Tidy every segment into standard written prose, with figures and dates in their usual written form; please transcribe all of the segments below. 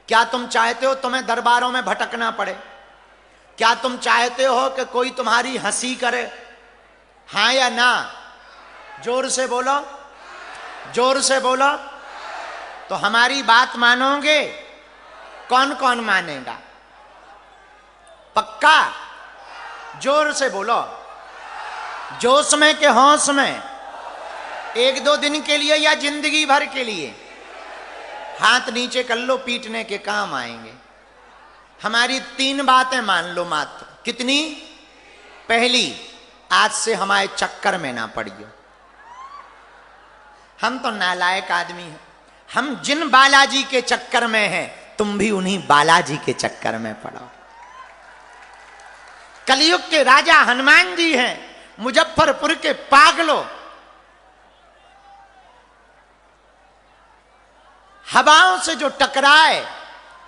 क्या तुम चाहते हो तुम्हें दरबारों में भटकना पड़े? क्या तुम चाहते हो कि कोई तुम्हारी हंसी करे? हां या ना? जोर से बोलो, जोर से बोलो। तो हमारी बात मानोगे? कौन कौन मानेगा? पक्का? जोर से बोलो। जोश में के होश में? एक दो दिन के लिए या जिंदगी भर के लिए? हाथ नीचे कर लो, पीटने के काम आएंगे। हमारी 3 बातें मान लो मात्र। कितनी? पहली, आज से हमारे चक्कर में ना पड़ियो। हम तो नालायक आदमी हैं। हम जिन बालाजी के चक्कर में हैं, तुम भी उन्हीं बालाजी के चक्कर में पड़ो। कलयुग के राजा हनुमान जी हैं, मुजफ्फरपुर के पागलों। हवाओं से जो टकराए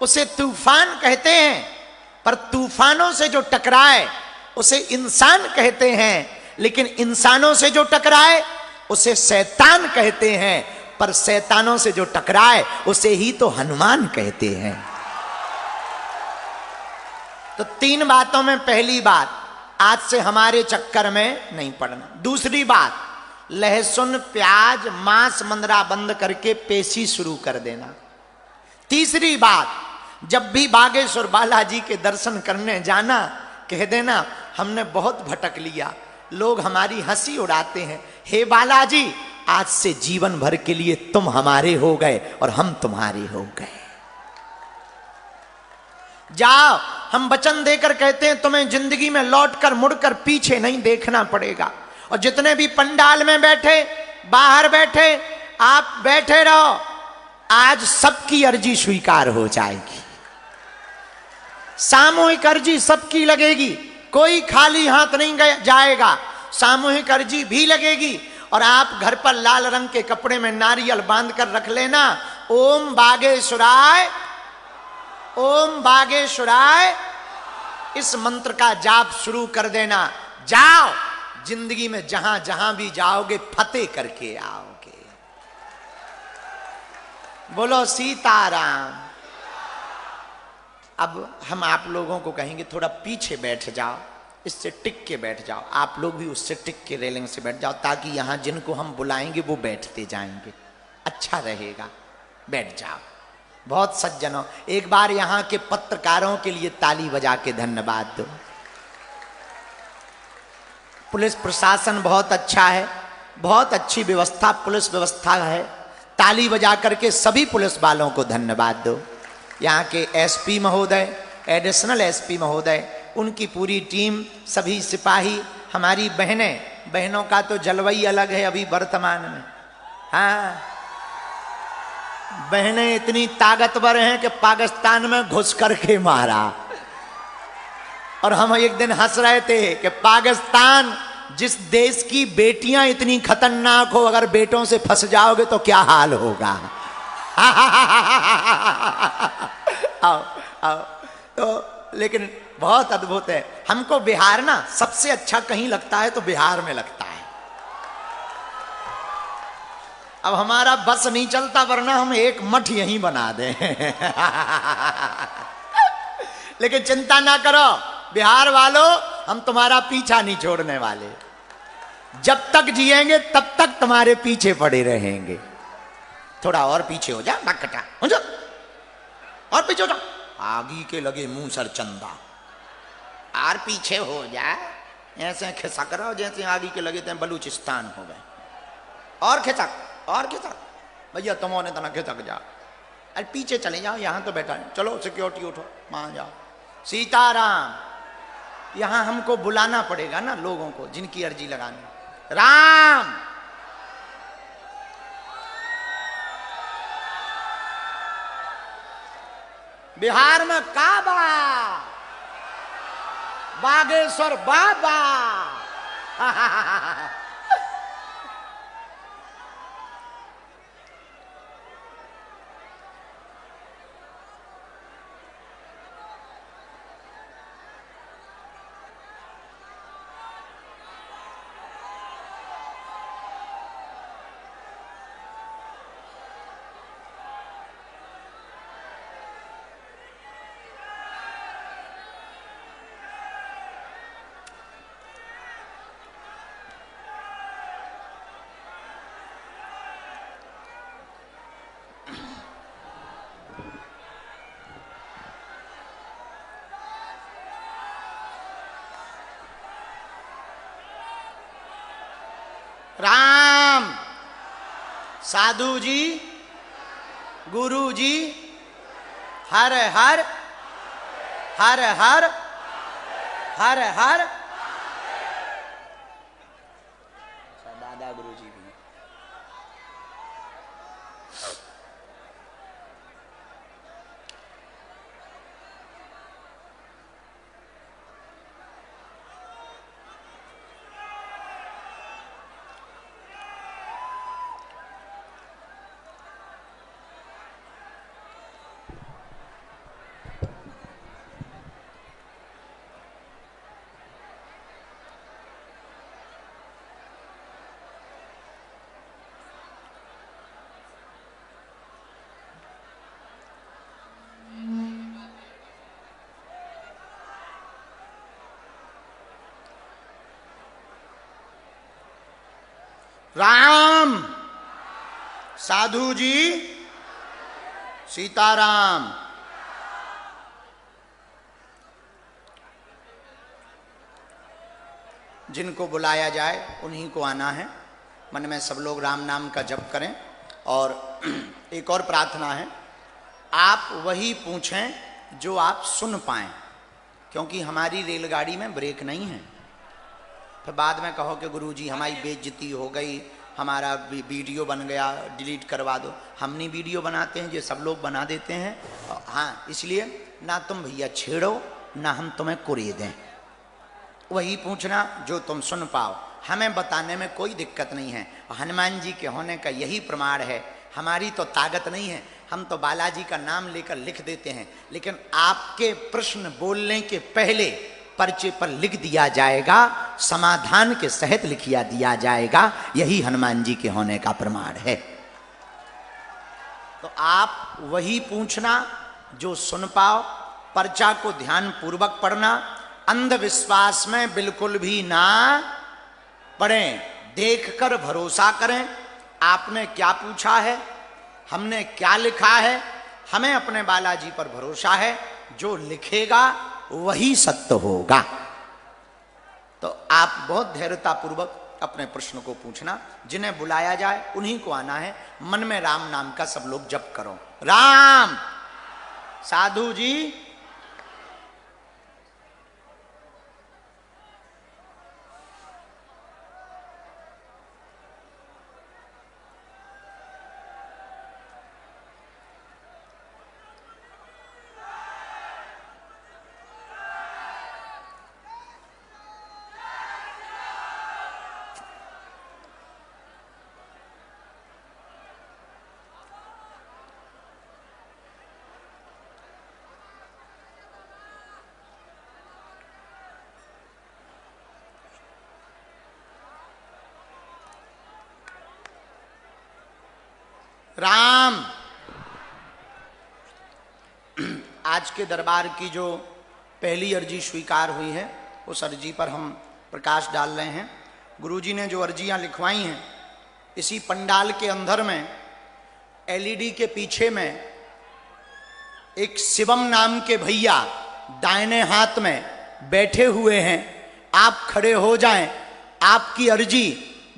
उसे तूफान कहते हैं, पर तूफानों से जो टकराए उसे इंसान कहते हैं, लेकिन इंसानों से जो टकराए उसे शैतान कहते हैं, पर शैतानों से जो टकराए उसे ही तो हनुमान कहते हैं। तो 3 बातों में पहली बात, आज से हमारे चक्कर में नहीं पड़ना। दूसरी बात, लहसुन प्याज मांस मंदरा बंद करके पेशी शुरू कर देना। तीसरी बात, जब भी बागेश्वर बालाजी के दर्शन करने जाना, कह देना हमने बहुत भटक लिया, लोग हमारी हंसी उड़ाते हैं, हे बालाजी आज से जीवन भर के लिए तुम हमारे हो गए और हम तुम्हारे हो गए। जाओ, हम वचन देकर कहते हैं तुम्हें जिंदगी में लौटकर मुड़कर पीछे नहीं देखना पड़ेगा। और जितने भी पंडाल में बैठे, बाहर बैठे, आप बैठे रहो, आज सबकी अर्जी स्वीकार हो जाएगी। सामूहिक अर्जी सबकी लगेगी, कोई खाली हाथ नहीं जाएगा, सामूहिक अर्जी भी लगेगी। और आप घर पर लाल रंग के कपड़े में नारियल बांध कर रख लेना, ओम बागेश्वराय, ओम बागेश्वराय, इस मंत्र का जाप शुरू कर देना। जाओ, जिंदगी में जहां जहां भी जाओगे फतेह करके आओगे। बोलो सीताराम। अब हम आप लोगों को कहेंगे थोड़ा पीछे बैठ जाओ, इससे टिक के बैठ जाओ। आप लोग भी उससे टिक के रेलिंग से बैठ जाओ, ताकि यहां जिनको हम बुलाएंगे वो बैठते जाएंगे, अच्छा रहेगा। बैठ जाओ। बहुत सज्जनों, एक बार यहां के पत्रकारों के लिए ताली बजा के धन्यवाद दो। पुलिस प्रशासन बहुत अच्छा है, बहुत अच्छी व्यवस्था, पुलिस व्यवस्था है। ताली बजा करके सभी पुलिस वालों को धन्यवाद दो। यहाँ के एसपी महोदय, एडिशनल एसपी महोदय, उनकी पूरी टीम, सभी सिपाही, हमारी बहनें, बहनों का तो जलवाई अलग है अभी वर्तमान में। हाँ, बहनें इतनी ताकतवर हैं कि पाकिस्तान में घुस करके मारा। और हम एक दिन हंस रहे थे कि पाकिस्तान, जिस देश की बेटियां इतनी खतरनाक हो, अगर बेटों से फंस जाओगे तो क्या हाल होगा। आओ आओ। तो लेकिन बहुत अद्भुत है। हमको बिहार ना सबसे अच्छा कहीं लगता है तो बिहार में लगता है। अब हमारा बस नहीं चलता, वरना हम एक मठ यहीं बना दें। लेकिन चिंता ना करो बिहार वालों, हम तुम्हारा पीछा नहीं छोड़ने वाले। जब तक जिएंगे तब तक तुम्हारे पीछे पड़े रहेंगे। थोड़ा और पीछे हो जा, बकटा हो जा, और पीछे हो जा, आगी के लगे मुंह सर चंदा, और पीछे हो जा। ऐसे खिसक रहो जैसे आगी के लगे थे बलूचिस्तान हो गए। और खिसक, और खिसक भैया, तुमने तना खिसक जा। अरे पीछे चले जाओ, यहां तो बैठा है। चलो सिक्योरिटी उठो, मान जाओ। सीताराम। यहां हमको बुलाना पड़ेगा ना लोगों को जिनकी अर्जी लगानी। राम। बिहार में काबा, बागेश्वर बाबा। राम, साधु जी, गुरु जी, हर हर हर हर हर हर। दादा गुरु जी भी। राम, साधु जी, सीताराम। जिनको बुलाया जाए उन्हीं को आना है। मन में सब लोग राम नाम का जप करें। और एक और प्रार्थना है, आप वही पूछें जो आप सुन पाएं, क्योंकि हमारी रेलगाड़ी में ब्रेक नहीं है। फिर बाद में कहो कि गुरुजी हमारी बेइज्जती हो गई, हमारा वीडियो बन गया, डिलीट करवा दो। हम नहीं वीडियो बनाते हैं, ये सब लोग बना देते हैं। हाँ, इसलिए ना तुम भैया छेड़ो, ना हम तुम्हें कुरी दें। वही पूछना जो तुम सुन पाओ। हमें बताने में कोई दिक्कत नहीं है। हनुमान जी के होने का यही प्रमाण है। हमारी तो ताकत नहीं है, हम तो बालाजी का नाम लेकर लिख देते हैं, लेकिन आपके प्रश्न बोलने के पहले पर्चे पर लिख दिया जाएगा, समाधान के सहित लिखिया दिया जाएगा। यही हनुमान जी के होने का प्रमाण है। तो आप वही पूछना जो सुन पाओ। पर्चा को ध्यान पूर्वक पढ़ना, अंधविश्वास में बिल्कुल भी ना पढ़ें। देखकर भरोसा करें। आपने क्या पूछा है, हमने क्या लिखा है, हमें अपने बालाजी पर भरोसा है। जो लिखेगा वही सत्य होगा। तो आप बहुत धैर्यता पूर्वक अपने प्रश्न को पूछना। जिन्हें बुलाया जाए उन्हीं को आना है। मन में राम नाम का सब लोग जप करो। राम, साधु जी, राम। आज के दरबार की जो पहली अर्जी स्वीकार हुई है, उस अर्जी पर हम प्रकाश डाल रहे हैं। गुरुजी ने जो अर्जियां लिखवाई हैं, इसी पंडाल के अंदर में एलईडी के पीछे में एक शिवम नाम के भैया दाहिने हाथ में बैठे हुए हैं। आप खड़े हो जाएं, आपकी अर्जी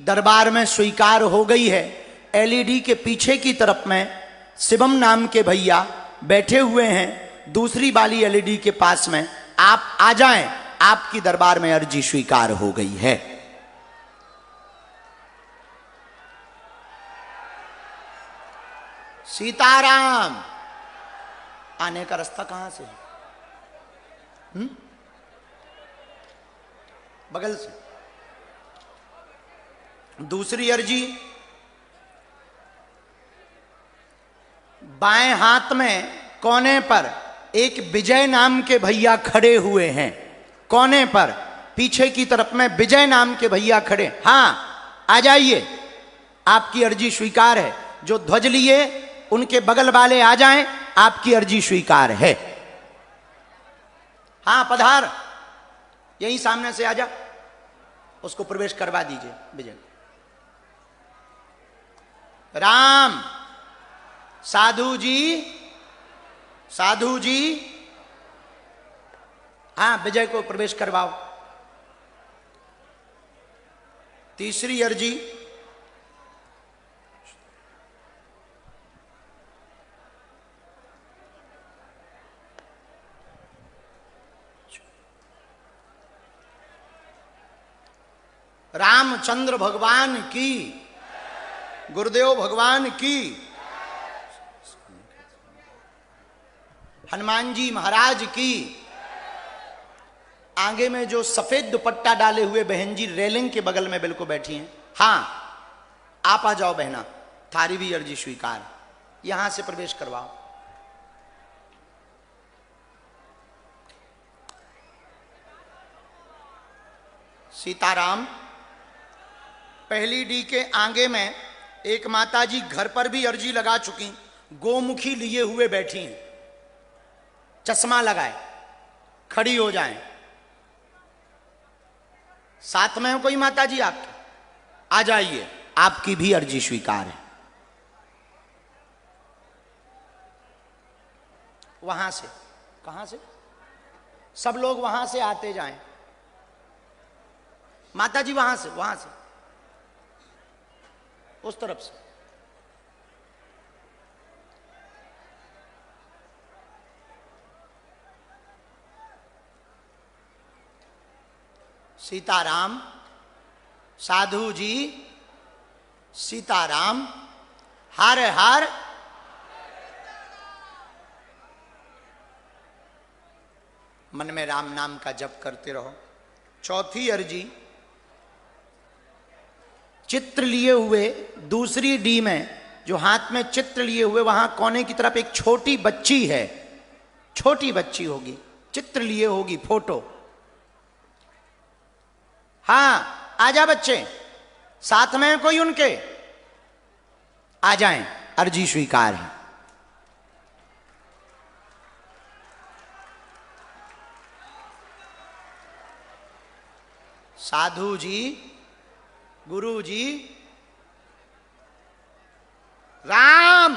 दरबार में स्वीकार हो गई है। एलईडी के पीछे की तरफ में शिवम नाम के भैया बैठे हुए हैं। दूसरी वाली एलईडी के पास में आप आ जाएं, आपकी दरबार में अर्जी स्वीकार हो गई है। सीताराम। आने का रास्ता कहां से? बगल से। दूसरी अर्जी, बाएं हाथ में कोने पर एक विजय नाम के भैया खड़े हुए हैं। कोने पर पीछे की तरफ में विजय नाम के भैया खड़े। हां, आ जाइए, आपकी अर्जी स्वीकार है। जो ध्वज लिए उनके बगल वाले आ जाएं, आपकी अर्जी स्वीकार है। हां, पधार, यहीं सामने से आ जा, उसको प्रवेश करवा दीजिए विजय। राम, साधु जी, साधु जी, हां, विजय को प्रवेश करवाओ। तीसरी अर्जी, रामचंद्र भगवान की, गुरुदेव भगवान की, हनुमान जी महाराज की। आगे में जो सफेद दुपट्टा डाले हुए बहन जी रेलिंग के बगल में बिल्कुल बैठी हैं, हाँ आप आ जाओ बहना, थारी भी अर्जी स्वीकार, यहां से प्रवेश करवाओ। सीताराम। पहली डी के आगे में एक माताजी घर पर भी अर्जी लगा चुकी, गोमुखी लिए हुए बैठी हैं, चश्मा लगाए, खड़ी हो जाएं। साथ में कोई माताजी आपकी, आ जाइए, आपकी भी अर्जी स्वीकार है। वहां से, कहां से? सब लोग वहां से आते जाएं। माताजी वहां से उस तरफ से। सीताराम। साधु जी सीताराम। हर हर मन में राम नाम का जप करते रहो। चौथी अर्जी, चित्र लिए हुए दूसरी डी में जो हाथ में चित्र लिए हुए, वहां कोने की तरफ एक छोटी बच्ची है, छोटी बच्ची होगी, चित्र लिए होगी, फोटो। हाँ आजा बच्चे, साथ में कोई उनके, आ जाएं, अर्जी स्वीकार है। साधु जी, गुरु जी, राम।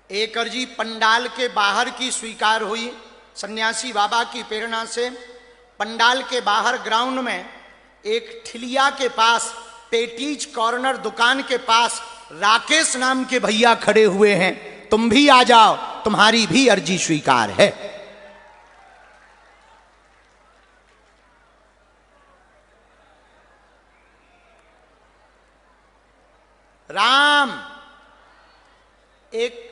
एक अर्जी पंडाल के बाहर की स्वीकार हुई। सन्यासी बाबा की प्रेरणा से पंडाल के बाहर ग्राउंड में एक ठिलिया के पास, पेटीज कॉर्नर दुकान के पास राकेश नाम के भैया खड़े हुए हैं, तुम भी आ जाओ, तुम्हारी भी अर्जी स्वीकार है। राम। एक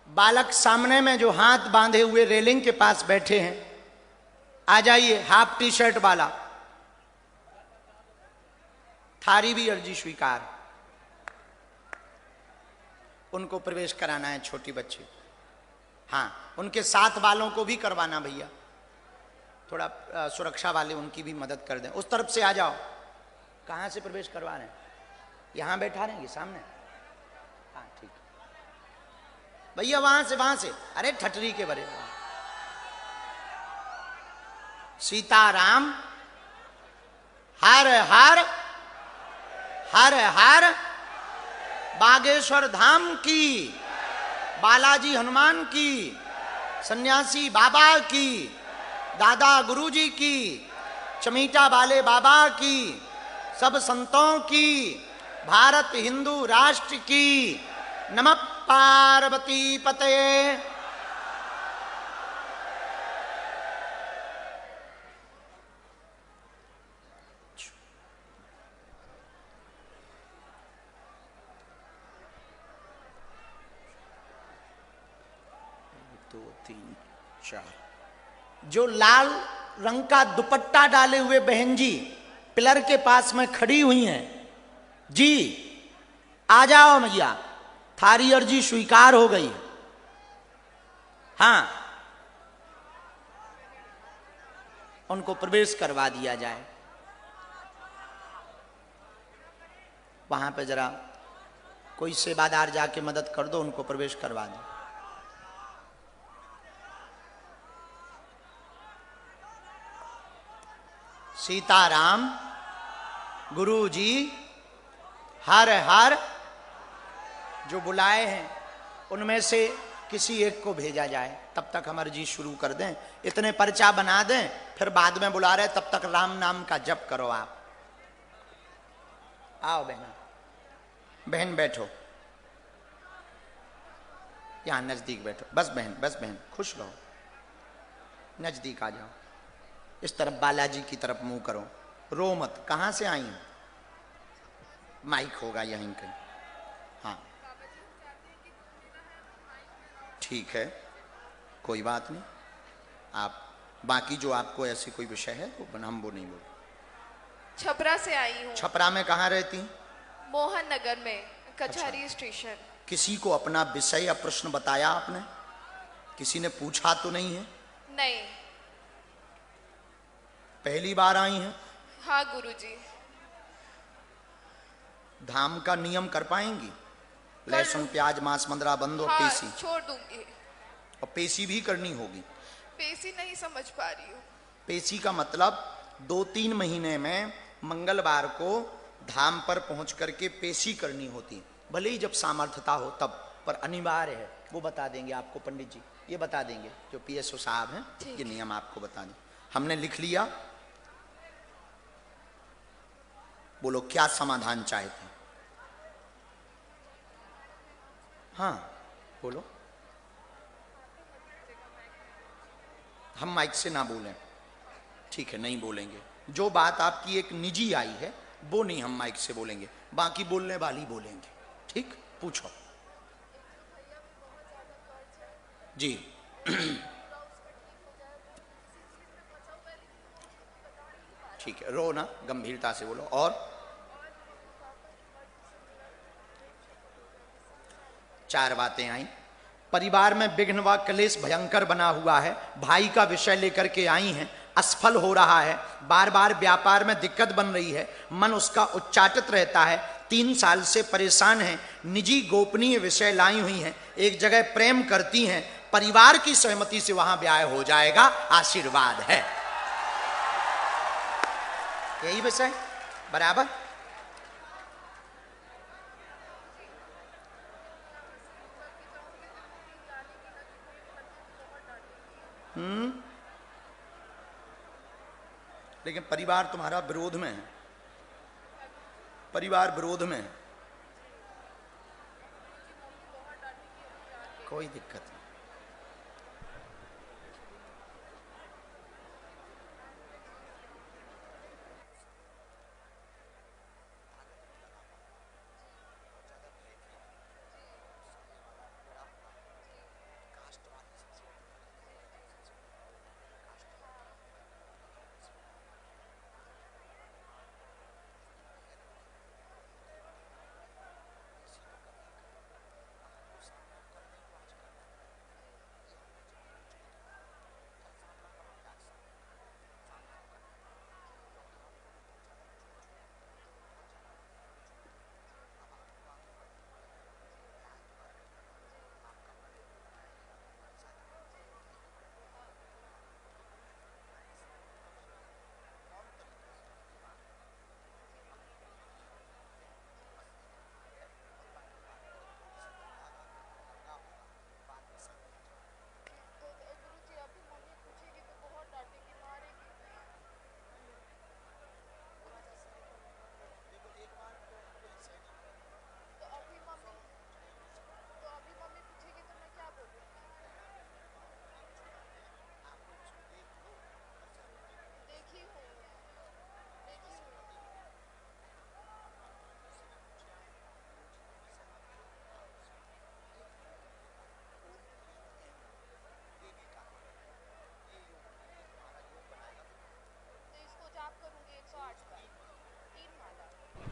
बालक सामने में जो हाथ बांधे हुए रेलिंग के पास बैठे हैं, आ जाइए, हाफ टी शर्ट वाला, थारी भी अर्जी स्वीकार। उनको प्रवेश कराना है, छोटी बच्ची। हाँ उनके साथ वालों को भी करवाना भैया, थोड़ा सुरक्षा वाले उनकी भी मदद कर दें। उस तरफ से आ जाओ। कहां से प्रवेश करवा रहे हैं? यहां बैठा रहेंगे सामने? हाँ ठीक भैया, वहां से। अरे ठटरी के बरे। सीताराम। हर हर हर हर बागेश्वर धाम की, बालाजी हनुमान की, सन्यासी बाबा की, दादा गुरुजी की, चमीटा वाले बाबा की, सब संतों की, भारत हिंदू राष्ट्र की। नमः पार्वती पतये। दो तीन चार। जो लाल रंग का दुपट्टा डाले हुए बहन जी पिलर के पास में खड़ी हुई हैं, जी आ जाओ मैया, थारी अर्जी स्वीकार हो गई। हाँ उनको प्रवेश करवा दिया जाए। वहां पे जरा कोई सेवादार जाके मदद कर दो, उनको प्रवेश करवा दो। सीताराम। गुरु जी हर हर। जो बुलाए हैं उनमें से किसी एक को भेजा जाए, तब तक हम अर्जी शुरू कर दें, इतने पर्चा बना दें, फिर बाद में बुला रहे, तब तक राम नाम का जप करो आप। आओ बहना, बहन बैठो, यहां नजदीक बैठो, बस बहन, बस बहन, खुश रहो, नजदीक आ जाओ, इस तरफ बालाजी की तरफ मुंह करो, रो मत। कहां से आई हो? माइक होगा यहीं कहीं, हाँ ठीक है, कोई बात नहीं। आप बाकी जो आपको ऐसी कोई विषय है तो हम वो नहीं बोल। छपरा से आई हूँ। छपरा में कहाँ रहती? मोहन नगर में, कचहरी अच्छा। स्टेशन। किसी को अपना विषय या प्रश्न बताया आपने? किसी ने पूछा तो नहीं है? नहीं। पहली बार आई हैं? हाँ गुरुजी। धाम का नियम कर पाएंगी? लहसुन प्याज मांस मंदरा बंद और हाँ, पेशी? छोड़ दूंगी। और पेशी भी करनी होगी? पेशी नहीं समझ पा रही हूँ। पेशी का मतलब 2-3 महीने में मंगलवार को धाम पर पहुंच करके पेशी करनी होती है, भले ही जब सामर्थ्यता हो तब, पर अनिवार्य है। वो बता देंगे आपको पंडित जी, ये बता देंगे जो पीएसओ साहब हैं, ये नियम आपको बता दें। हमने लिख लिया। बोलो क्या समाधान चाहते हैं? हाँ बोलो। हम माइक से ना बोलें, ठीक है, नहीं बोलेंगे। जो बात आपकी एक निजी आई है वो नहीं हम माइक से बोलेंगे, बाकी बोलने वाली बोलेंगे, ठीक? पूछो जी। ठीक है, रो ना, गंभीरता से बोलो। और 4 बातें आई। परिवार में विघ्न व क्लेश भयंकर बना हुआ है, भाई का विषय लेकर के आई हैं, असफल हो रहा है, बार बार व्यापार में दिक्कत बन रही है, मन उसका उच्चाटित रहता है, 3 साल से परेशान है, निजी गोपनीय विषय लाई हुई हैं, एक जगह प्रेम करती हैं, परिवार की सहमति से वहां ब्याह हो जाएगा, आशीर्वाद है। यही विषय बराबर। लेकिन परिवार तुम्हारा विरोध में है, परिवार विरोध में है, कोई दिक्कत नहीं।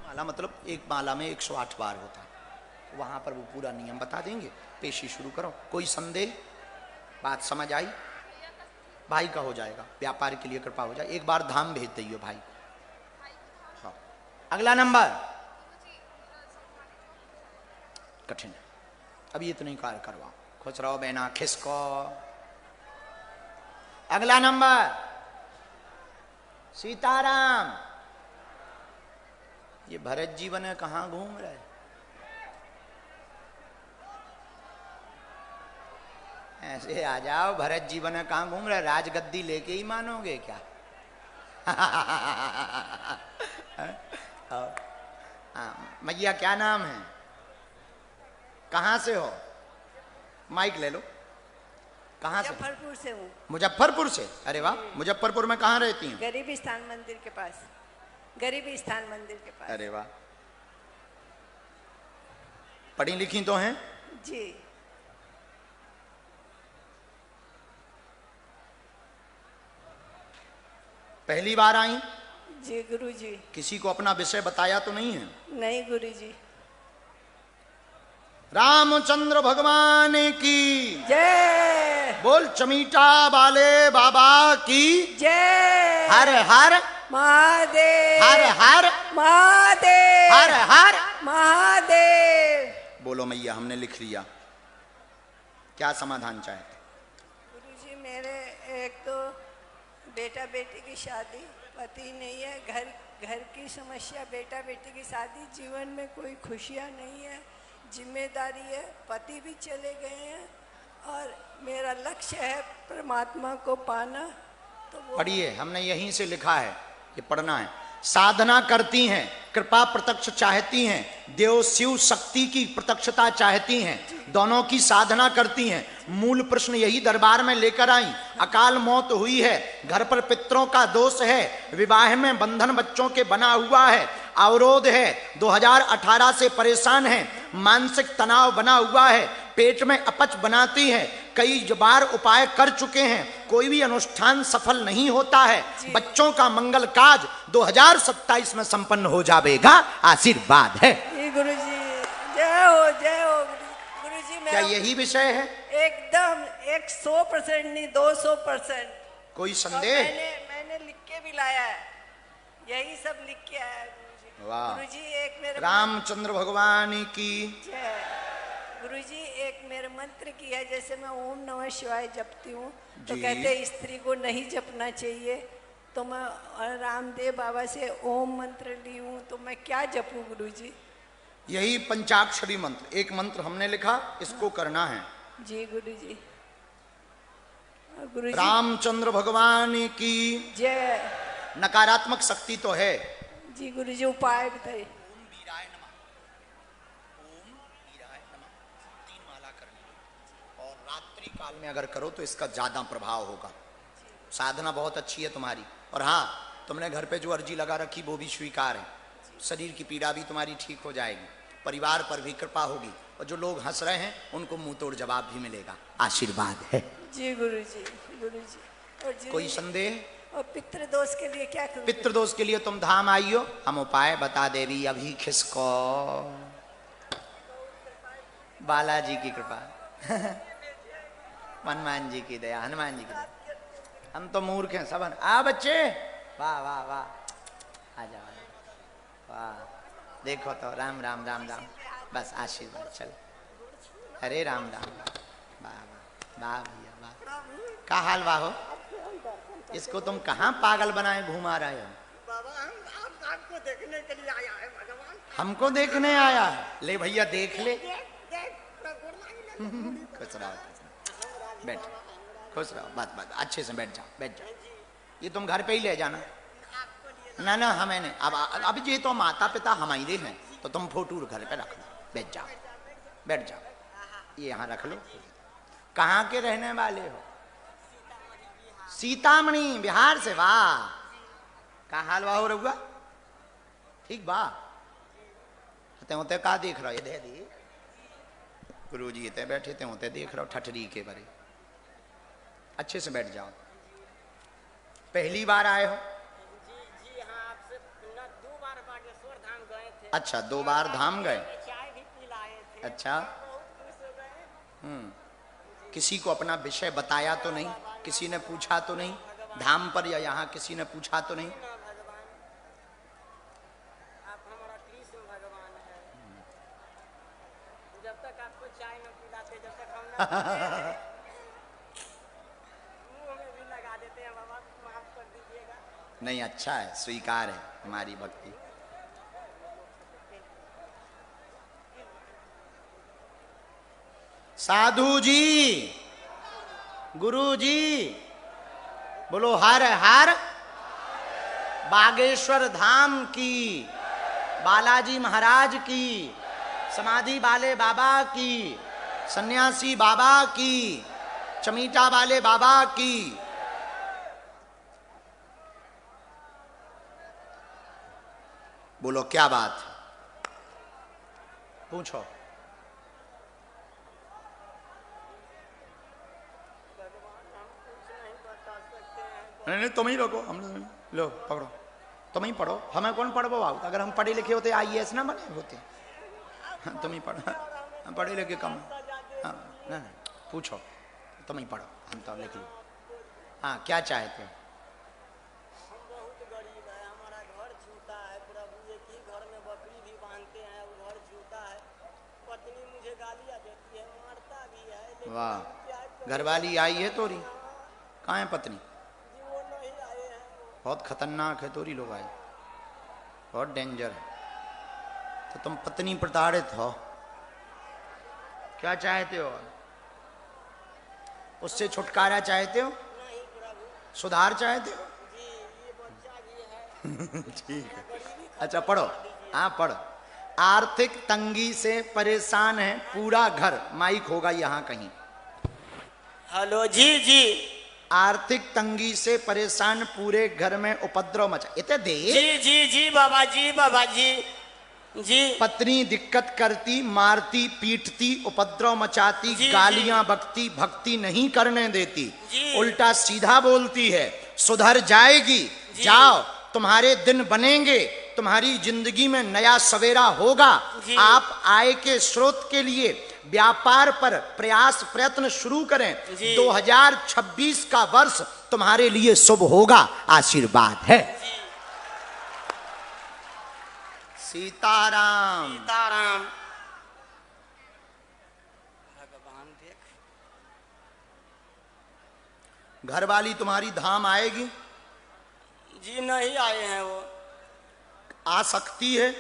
माला मतलब एक माला में 108 बार होता है, वहां पर वो पूरा नियम बता देंगे। पेशी शुरू करो। कोई संदेह? बात समझ आई? भाई का हो जाएगा, व्यापार के लिए कृपा हो जाए, एक बार धाम भेज दियो भाई। हाँ। अगला नंबर कठिन है, अभी इतने ही कार्य करवाओ। खुश रहो बहना, खिसको। अगला नंबर सीताराम। ये भरत जीवन है, कहां घूम रहे? ऐसे आ जाओ, भरत जी बने कहाँ घूम रहे, राजगद्दी लेके ही मानोगे क्या? मैया क्या नाम है, कहाँ से हो? माइक ले लो। कहाँ से? मुजफ्फरपुर से हूँ। मुजफ्फरपुर से? अरे वाह, मुजफ्फरपुर में कहाँ रहती हैं? गरीबी स्थान मंदिर के पास। गरीबी स्थान मंदिर के पास। अरे वाह, पढ़ी लिखी तो हैं? जी। पहली बार आई? जी गुरुजी। किसी को अपना विषय बताया तो नहीं है? नहीं गुरुजी। रामचंद्र भगवान की जय। बोल, चमीटा वाले बाबा की जय। हर हर महादेव। हर हर महादेव। हर हर महादेव। बोलो मैया, हमने लिख लिया। क्या समाधान चाहते? गुरुजी मेरे एक तो बेटा बेटी की शादी, पति नहीं है, घर की समस्या, बेटा बेटी की शादी, जीवन में कोई खुशियाँ नहीं है, जिम्मेदारी है, पति भी चले गए हैं और मेरा लक्ष्य है परमात्मा को पाना। तो वो पढ़िए, हमने यहीं से लिखा है, ये पढ़ना है। साधना करती हैं, कृपा प्रत्यक्ष चाहती हैं, देव शिव शक्ति की प्रत्यक्षता चाहती हैं, दोनों की साधना करती हैं। मूल प्रश्न यही दरबार में लेकर आई। अकाल मौत हुई है, घर पर पितरों का दोष है, विवाह में बंधन बच्चों के बना हुआ है, अवरोध है, 2018 से परेशान है, मानसिक तनाव बना हुआ है, पेट में अपच बनाती है, कई बार उपाय कर चुके हैं, कोई भी अनुष्ठान सफल नहीं होता है। बच्चों का मंगल काज 2027 में संपन्न हो जाएगा, आशीर्वाद है। गुरुजी जय हो, जय हो गुरुजी। क्या यही विषय है? एकदम 100% नहीं 200%। कोई संदेह? मैंने लिख के भी लाया है, यही सब लिख के आया गुरुजी। वाह। गुरुजी एक मेरे रामचंद्र भगवान की जय। गुरुजी एक मेरे मंत्र की है, जैसे मैं ओम नमः शिवाय जपती हूँ तो जी। कहते हैं स्त्री को नहीं जपना चाहिए, तो मैं रामदेव बाबा से ओम मंत्र ली हूँ, तो मैं क्या जपूँ गुरुजी? यही पंचाक्षरी मंत्र, एक मंत्र हमने लिखा, इसको करना है। जी गुरुजी। गुरुजी रामचंद्र भगवान की जय। नकारात्मक शक्ति तो है। जी गुरुजी उपाय बताइए। ओम वीराय नमः, ओम वीराय नमः, 3 माला करनी, और रात्रि काल में अगर करो तो इसका ज्यादा प्रभाव होगा। साधना बहुत अच्छी है तुम्हारी, और हाँ, तुमने घर पे जो अर्जी लगा रखी वो भी स्वीकार है। शरीर की पीड़ा भी तुम्हारी ठीक हो जाएगी, परिवार पर भी कृपा होगी, और जो लोग हंस रहे हैं उनको मुंह तोड़ जवाब भी मिलेगा, आशीर्वाद है। जी गुरुजी। गुरुजी और जी कोई संदेह? और पितृ दोष के लिए क्या करूं? पितृ दोष के लिए तुम धाम आइयो, हम उपाय बता देवी अभी खिसको। बालाजी की कृपा, हनुमान जी की दया, हनुमान जी की दया। हम तो मूर्ख हैं सब। आ बच्चे, वाह वाह वाह, आ जाओ, वाह। देखो तो, राम राम राम राम, बस आशीर्वाद। चलो, हरे राम राम, वाह वाह वाह भैया वाह। का हाल वाह हो? इसको तुम कहाँ पागल बनाए घुमा रहे हो? बाबा हम आपको देखने के लिए आया है भगवान। हमको देखने आया है? ले भैया देख ले। खुश रहो, बैठ, खुश रहो, बात अच्छे से बैठ जाओ, बैठ जाओ। ये तुम घर पे ही ले जाना। ना ना, हमें नहीं। अब ये तो माता पिता हमारे हैं, तो तुम फोटो घर पे रख लो, बैठ जाओ, बैठ जाओ, ये यहाँ रख लो। कहाँ के रहने वाले हो? सीतामढ़ी, बिहार से? वाह, का हाल वाह हो रहुआ? ठीक बा। होते का देख रहा, ये दे दी गुरु जी ते बैठे थे, होते देख रहा ठठरी के बरे। अच्छे से बैठ जाओ। पहली बार आए हो? जी हाँ, आपसे 2 बार बागेश्वर धाम गए थे। अच्छा, 2 बार धाम गए? चाय भी पिलाए थे। अच्छा। बहुत खुश हो गए। किसी को अपना विषय बताया तो नहीं? किसी ने पूछा तो नहीं धाम पर, या यहाँ किसी ने पूछा तो नहीं? भगवान, आप हमारा कृष्ण भगवान है। जब तक आपको चाय न पिलाते, जब तक हम मुंह में भी लगा देते हैं, बाबा माफ कर दीजिएगा। नहीं, अच्छा है, स्वीकार है हमारी भक्ति। साधु जी, गुरुजी बोलो हर हर बागेश्वर धाम की, बालाजी महाराज की, समाधि वाले बाबा की, सन्यासी बाबा की, चमीटा वाले बाबा की। बोलो क्या बात है, पूछो। नहीं तुम ही रखो, हम लो पकड़ो, तुम ही पढ़ो, हमें कौन पढ़ो बाबू। अगर हम पढ़े लिखे होते IAS ना बने होते। हाँ, तुम ही पढ़ो, हम पढ़े लिखे कम। हाँ नहीं पूछो, तुम ही पढ़ो, हम तो लिख लो। हाँ क्या चाहते हो? हम बहुत गरीब है, हमारा घर छूटा है प्रभु, एक ही घर में बकरी भी बांधते हैं, वो घर छूटा है। पत्नी मुझे गालियाँ देती है, मारता भी है, लेकिन वाह, घरवाली आई है तोरी? कहाँ है पत्नी? जी वो नहीं आए हैं। बहुत खतरनाक है तोरी लोग आए, बहुत डेंजर है। तो तुम पत्नी प्रताड़ित हो, क्या चाहते हो? उससे छुटकारा चाहते हो? नहीं प्रभु सुधार चाहते हो? जी, ये बच्चा भी है। ठीक है, अच्छा पढ़ो। हाँ पढ़ो। आर्थिक तंगी से परेशान है पूरा घर, माइक होगा यहाँ कहीं। हेलो जी जी आर्थिक तंगी से परेशान पूरे घर में उपद्रव मचा, इतने दे। जी जी जी बाबा जी जी। पत्नी दिक्कत करती, मारती पीटती, उपद्रव मचाती, जी, गालियां बकती, भक्ति नहीं करने देती, जी। उल्टा सीधा बोलती है। सुधर जाएगी, जाओ, तुम्हारे दिन बनेंगे, तुम्हारी जिंदगी में नया सवेरा होगा। जी। आप आय के स्रोत के लिए व्यापार पर प्रयत्न शुरू करें। जी। 2026 का वर्ष तुम्हारे लिए शुभ होगा, आशीर्वाद है। सीताराम। सीताराम। भगवान देख, घरवाली तुम्हारी धाम आएगी? जी नहीं आए हैं वो आ सकती है?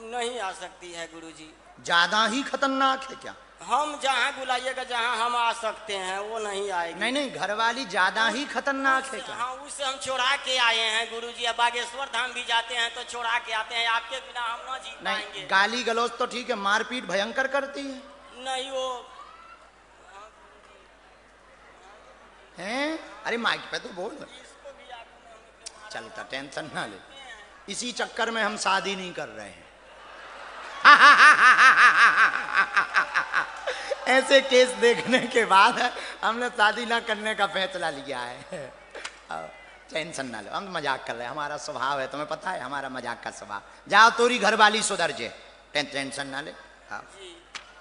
नहीं आ सकती है गुरुजी। ज्यादा ही खतरनाक है क्या? हम जहाँ बुलाइएगा जहाँ हम आ सकते हैं वो नहीं आएगी। नहीं नहीं, घरवाली ज्यादा ही खतरनाक है क्या? हाँ उससे हम चोरा के आए हैं गुरुजी। अब बागेश्वर धाम भी जाते हैं तो चोरा के आते हैं, आपके बिना हम ना जी पाएंगे। नहीं, गाली गलौज तो ठीक है, मारपीट भयंकर करती है। नहीं वो हैं? अरे माइक पे तो बोल। चलता, टेंशन ना ले, इसी चक्कर में हम शादी नहीं कर रहे हैं। ऐसे केस देखने के बाद हमने शादी ना करने का फैसला लिया है। टेंशन ना लो, हम तो मजाक कर रहे हैं, हमारा स्वभाव है, तुम्हें पता है हमारा मजाक का स्वभाव। जाओ तोरी घरवाली सुधर जे, टेंशन ना ले। हाँ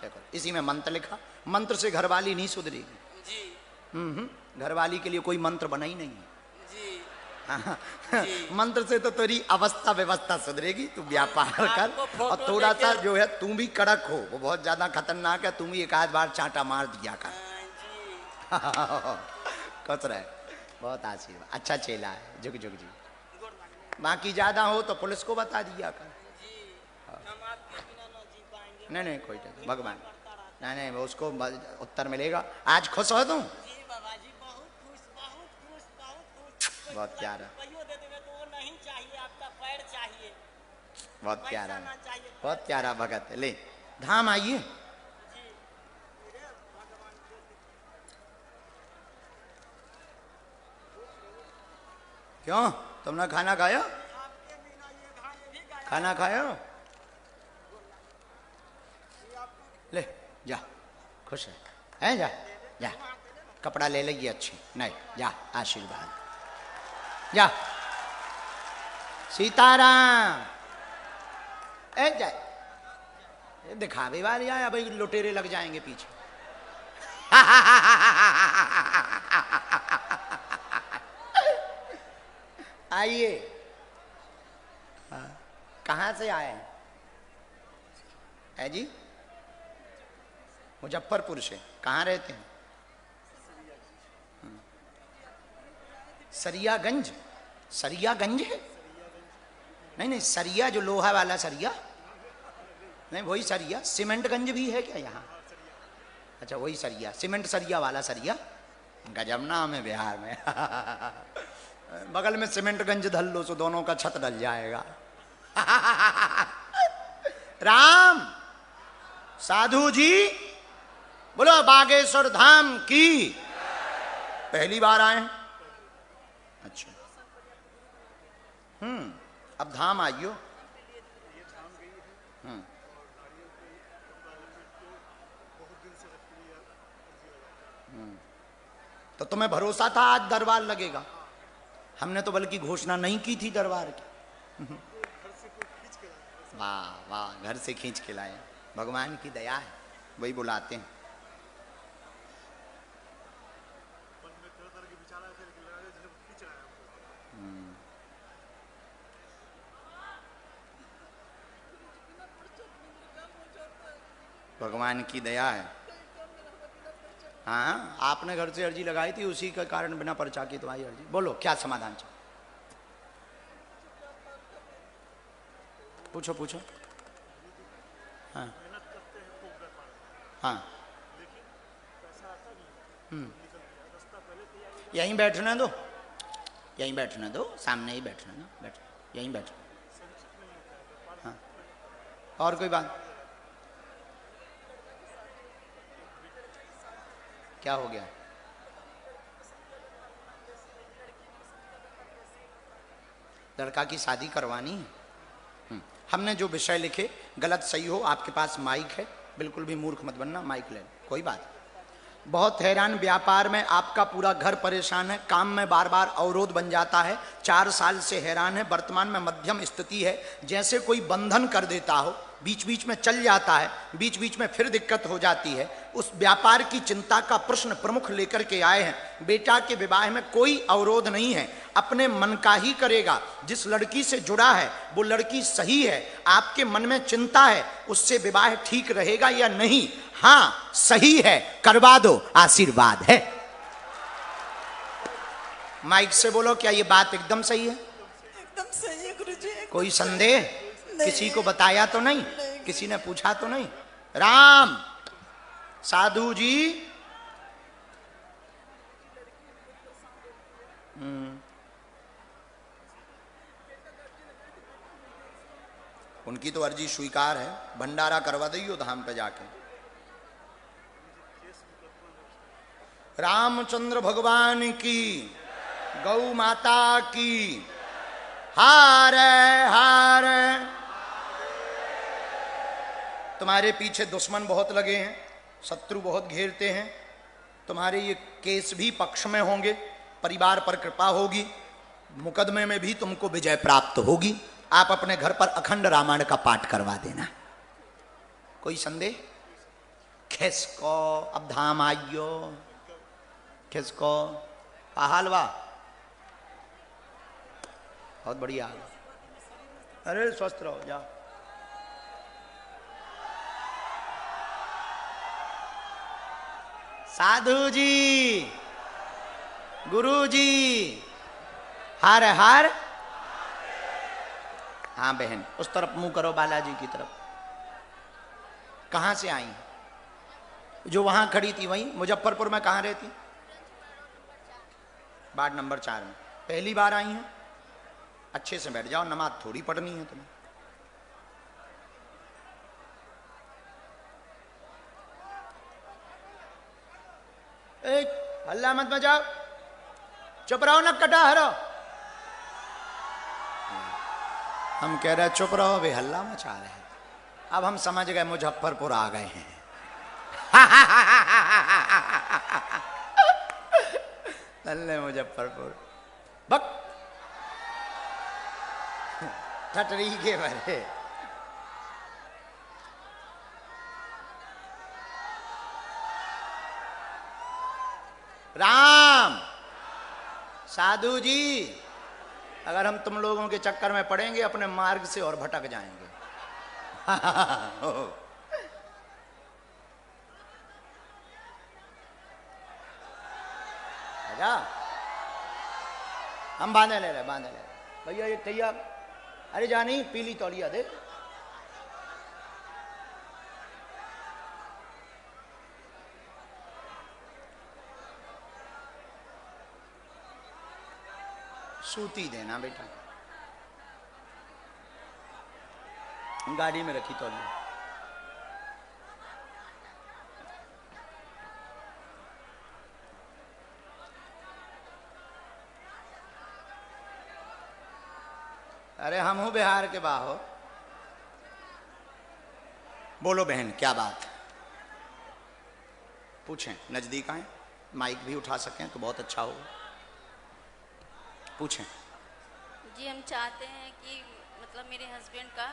देखो, इसी में मंत्र लिखा, मंत्र से घरवाली नहीं सुधरेगी। जी घरवाली के लिए कोई मंत्र बना ही नहीं है। जी मंत्र से तो तेरी अवस्था व्यवस्था सुधरेगी। तू व्यापार कर और थोड़ा सा जो है तू भी कड़क हो, वो बहुत ज्यादा खतरनाक है, तुम भी एक आध बार चांटा मार दिया कर। कस रहे, बहुत आशीर्वाद, अच्छा चेला है, जुग जुग जी। बाकी ज्यादा हो तो पुलिस को बता दिया कर। नहीं नहीं कोई नहीं, भगवान नहीं नहीं, वो उसको उत्तर मिलेगा। आज खुश हो तुम? बहुत प्यारा, बहुत प्यारा, बहुत प्यारा भगत है। ले धाम आइए। क्यों, तुमने खाना खाया? खाना खाया? ले जा, खुश है जा जा, कपड़ा ले लेगी अच्छी, नहीं जा, आशीर्वाद जा। सीताराम। ए जा, दिखावे वाले आया भाई, लुटेरे लग जाएंगे पीछे। आइए। कहाँ से आए हैं? है जी, मुजफ्फरपुर से। कहाँ रहते हैं? सरियागंज। सरियागंज है? नहीं नहीं, सरिया जो लोहा वाला सरिया नहीं, वही सरिया। सीमेंटगंज भी है क्या यहाँ? अच्छा वही सरिया, सीमेंट सरिया वाला सरिया, गजब नाम है बिहार में। बगल में सीमेंटगंज धल लो तो दोनों का छत डल जाएगा। राम साधु जी बोलो बागेश्वर धाम की। पहली बार आए हैं? अच्छा अब धाम आइयो। तो तुम्हें भरोसा था आज दरबार लगेगा? हमने तो बल्कि घोषणा नहीं की थी दरबार की। वाह वाह, घर से खींच के लाए, भगवान की दया है, वही बुलाते हैं। भगवान की दया है। हाँ आपने घर से अर्जी लगाई थी, उसी के कारण बिना पर्चा की तुम्हारी अर्जी। बोलो क्या समाधान चाहिए? पूछो पूछो। हाँ हाँ यहीं बैठने दो, यहीं बैठने दो, सामने ही बैठने दो, बैठ यहीं बैठ। हाँ और कोई बात? क्या हो गया? लड़का की शादी करवानी है। हमने जो विषय लिखे गलत सही हो, आपके पास माइक है, बिल्कुल भी मूर्ख मत बनना, माइक ले, कोई बात। बहुत हैरान, व्यापार में आपका पूरा घर परेशान है, काम में बार बार अवरोध बन जाता है, 4 साल से हैरान है, वर्तमान में मध्यम स्थिति है, जैसे कोई बंधन कर देता हो, बीच बीच में चल जाता है, बीच बीच में फिर दिक्कत हो जाती है। उस व्यापार की चिंता का प्रश्न प्रमुख लेकर के आए हैं। बेटा के विवाह में कोई अवरोध नहीं है, अपने मन का ही करेगा। जिस लड़की से जुड़ा है वो लड़की सही है, आपके मन में चिंता है उससे विवाह ठीक रहेगा या नहीं? हाँ सही है, करवा दो, आशीर्वाद है। माइक से बोलो, क्या ये बात एकदम सही है? एकदम सही है गुरुजी। कोई संदेह? किसी को बताया तो नहीं? किसी ने पूछा तो नहीं? राम साधु जी उनकी तो अर्जी स्वीकार है, भंडारा करवा दियो धाम पे जाके। रामचंद्र भगवान की, गौ माता की, हार हार। तुम्हारे पीछे दुश्मन बहुत लगे हैं, शत्रु बहुत घेरते हैं, तुम्हारे ये केस भी पक्ष में होंगे, परिवार पर कृपा होगी, मुकदमे में भी तुमको विजय प्राप्त होगी। आप अपने घर पर अखंड रामायण का पाठ करवा देना। कोई संदेह? खिसको अब धाम आइयो, खिसको हलवा बहुत बढ़िया। अरे स्वस्थ रहो, जाओ। साधु जी, गुरु जी, हर हर। हाँ बहन उस तरफ मुंह करो, बालाजी की तरफ। कहाँ से आई? जो वहां खड़ी थी वहीं मुजफ्फरपुर में? कहाँ रहती? वार्ड नंबर 4 में। पहली बार आई हैं? अच्छे से बैठ जाओ, नमाज थोड़ी पढ़नी है तुम्हें। हल्ला मत मचाओ, चुप रहो ना, कटा हरो। हम कह रहे चुप रहो, वे हल्ला मचा रहे हैं। अब हम समझ गए मुजफ्फरपुर आ गए हैं। नल्ले मुजफ्फरपुर बक ठटरी के भरे। राम साधु जी, अगर हम तुम लोगों के चक्कर में पड़ेंगे अपने मार्ग से और भटक जाएंगे। आजा, हम बांधे ले रहे, बांधे ले रहे। भैया ये तैयार, अरे जानी पीली तौलिया दे। सूती देना बेटा, गाड़ी में रखी तो नहीं। अरे हम हूं बिहार के बाहो। बोलो बहन क्या बात, पूछें, नजदीक आए, माइक भी उठा सकें तो बहुत अच्छा होगा, पूछें। जी हम चाहते हैं कि मतलब मेरे हस्बैंड का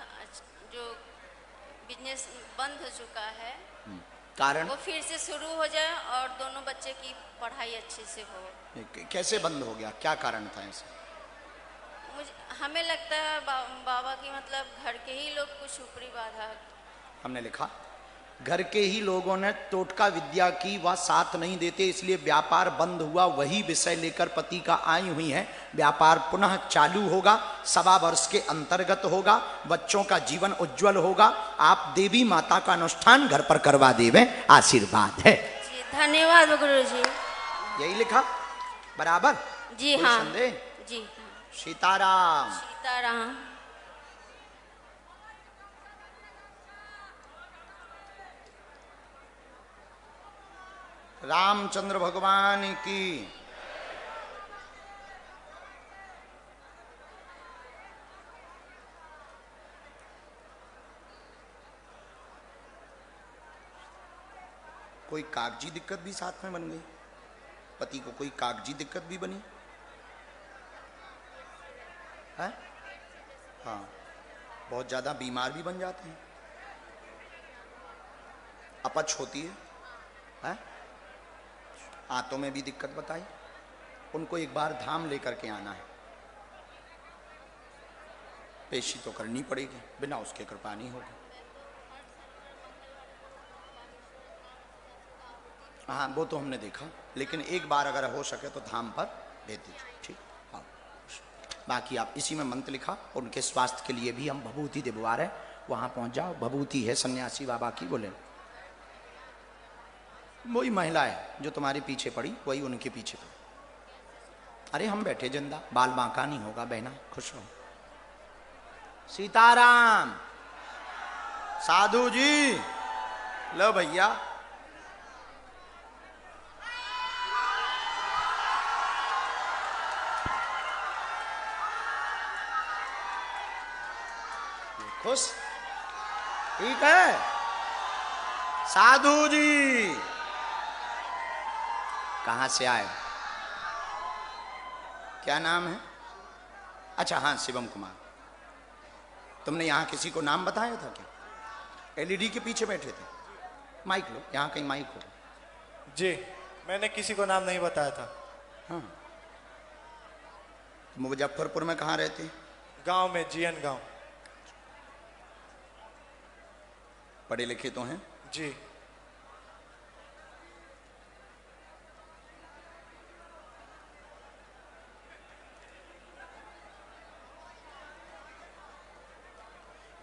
जो बिजनेस बंद हो चुका है कारण वो फिर से शुरू हो जाए और दोनों बच्चे की पढ़ाई अच्छे से हो। कैसे बंद हो गया, क्या कारण था ऐसे? मुझे हमें लगता है बाबा की मतलब घर के ही लोग कुछ ऊपरी बाधा। हमने लिखा घर के ही लोगों ने टोटका विद्या की, वह साथ नहीं देते इसलिए व्यापार बंद हुआ। वही विषय लेकर पति का आई हुई है, व्यापार पुनः चालू होगा, 1.25 वर्ष के अंतर्गत होगा, बच्चों का जीवन उज्जवल होगा। आप देवी माता का अनुष्ठान घर पर करवा देवे, आशीर्वाद है। जी धन्यवाद गुरु जी। यही लिखा बराबर? जी कोई हाँ संदेह? जी हाँ। सीताराम। सीताराम। रामचंद्र भगवान की। कोई कागजी दिक्कत भी साथ में बन गई, पति को कोई कागजी दिक्कत भी बनी है? हाँ, बहुत ज्यादा बीमार भी बन जाते हैं, अपच होती है? आंतों में भी दिक्कत बताई, उनको एक बार धाम लेकर के आना है, पेशी तो करनी पड़ेगी, बिना उसके कृपा नहीं होगी। हाँ वो तो हमने देखा, लेकिन एक बार अगर हो सके तो धाम पर भेज दीजिए, ठीक? हाँ, बाकी आप इसी में मंत्र लिखा, उनके स्वास्थ्य के लिए भी हम भभूति दिलवा रहे, वहां पहुंच जाओ। भभूति है सन्यासी बाबा की, बोले वही महिला है जो तुम्हारे पीछे पड़ी, वही उनके पीछे पड़ी। अरे हम बैठे जिंदा, बाल बांका नहीं होगा बहना, खुश रहो। सीताराम। साधु जी लो भैया, खुश, ठीक है? साधु जी कहां से आए, क्या नाम है? अच्छा हाँ, शिवम कुमार। तुमने यहां किसी को नाम बताया था क्या? एलईडी के पीछे बैठे थे, माइक लो, यहां कहीं माइक हो। जी मैंने किसी को नाम नहीं बताया था। हाँ, मुजफ्फरपुर में कहाँ रहते? गांव में, जीएन गांव। पढ़े लिखे तो हैं? जी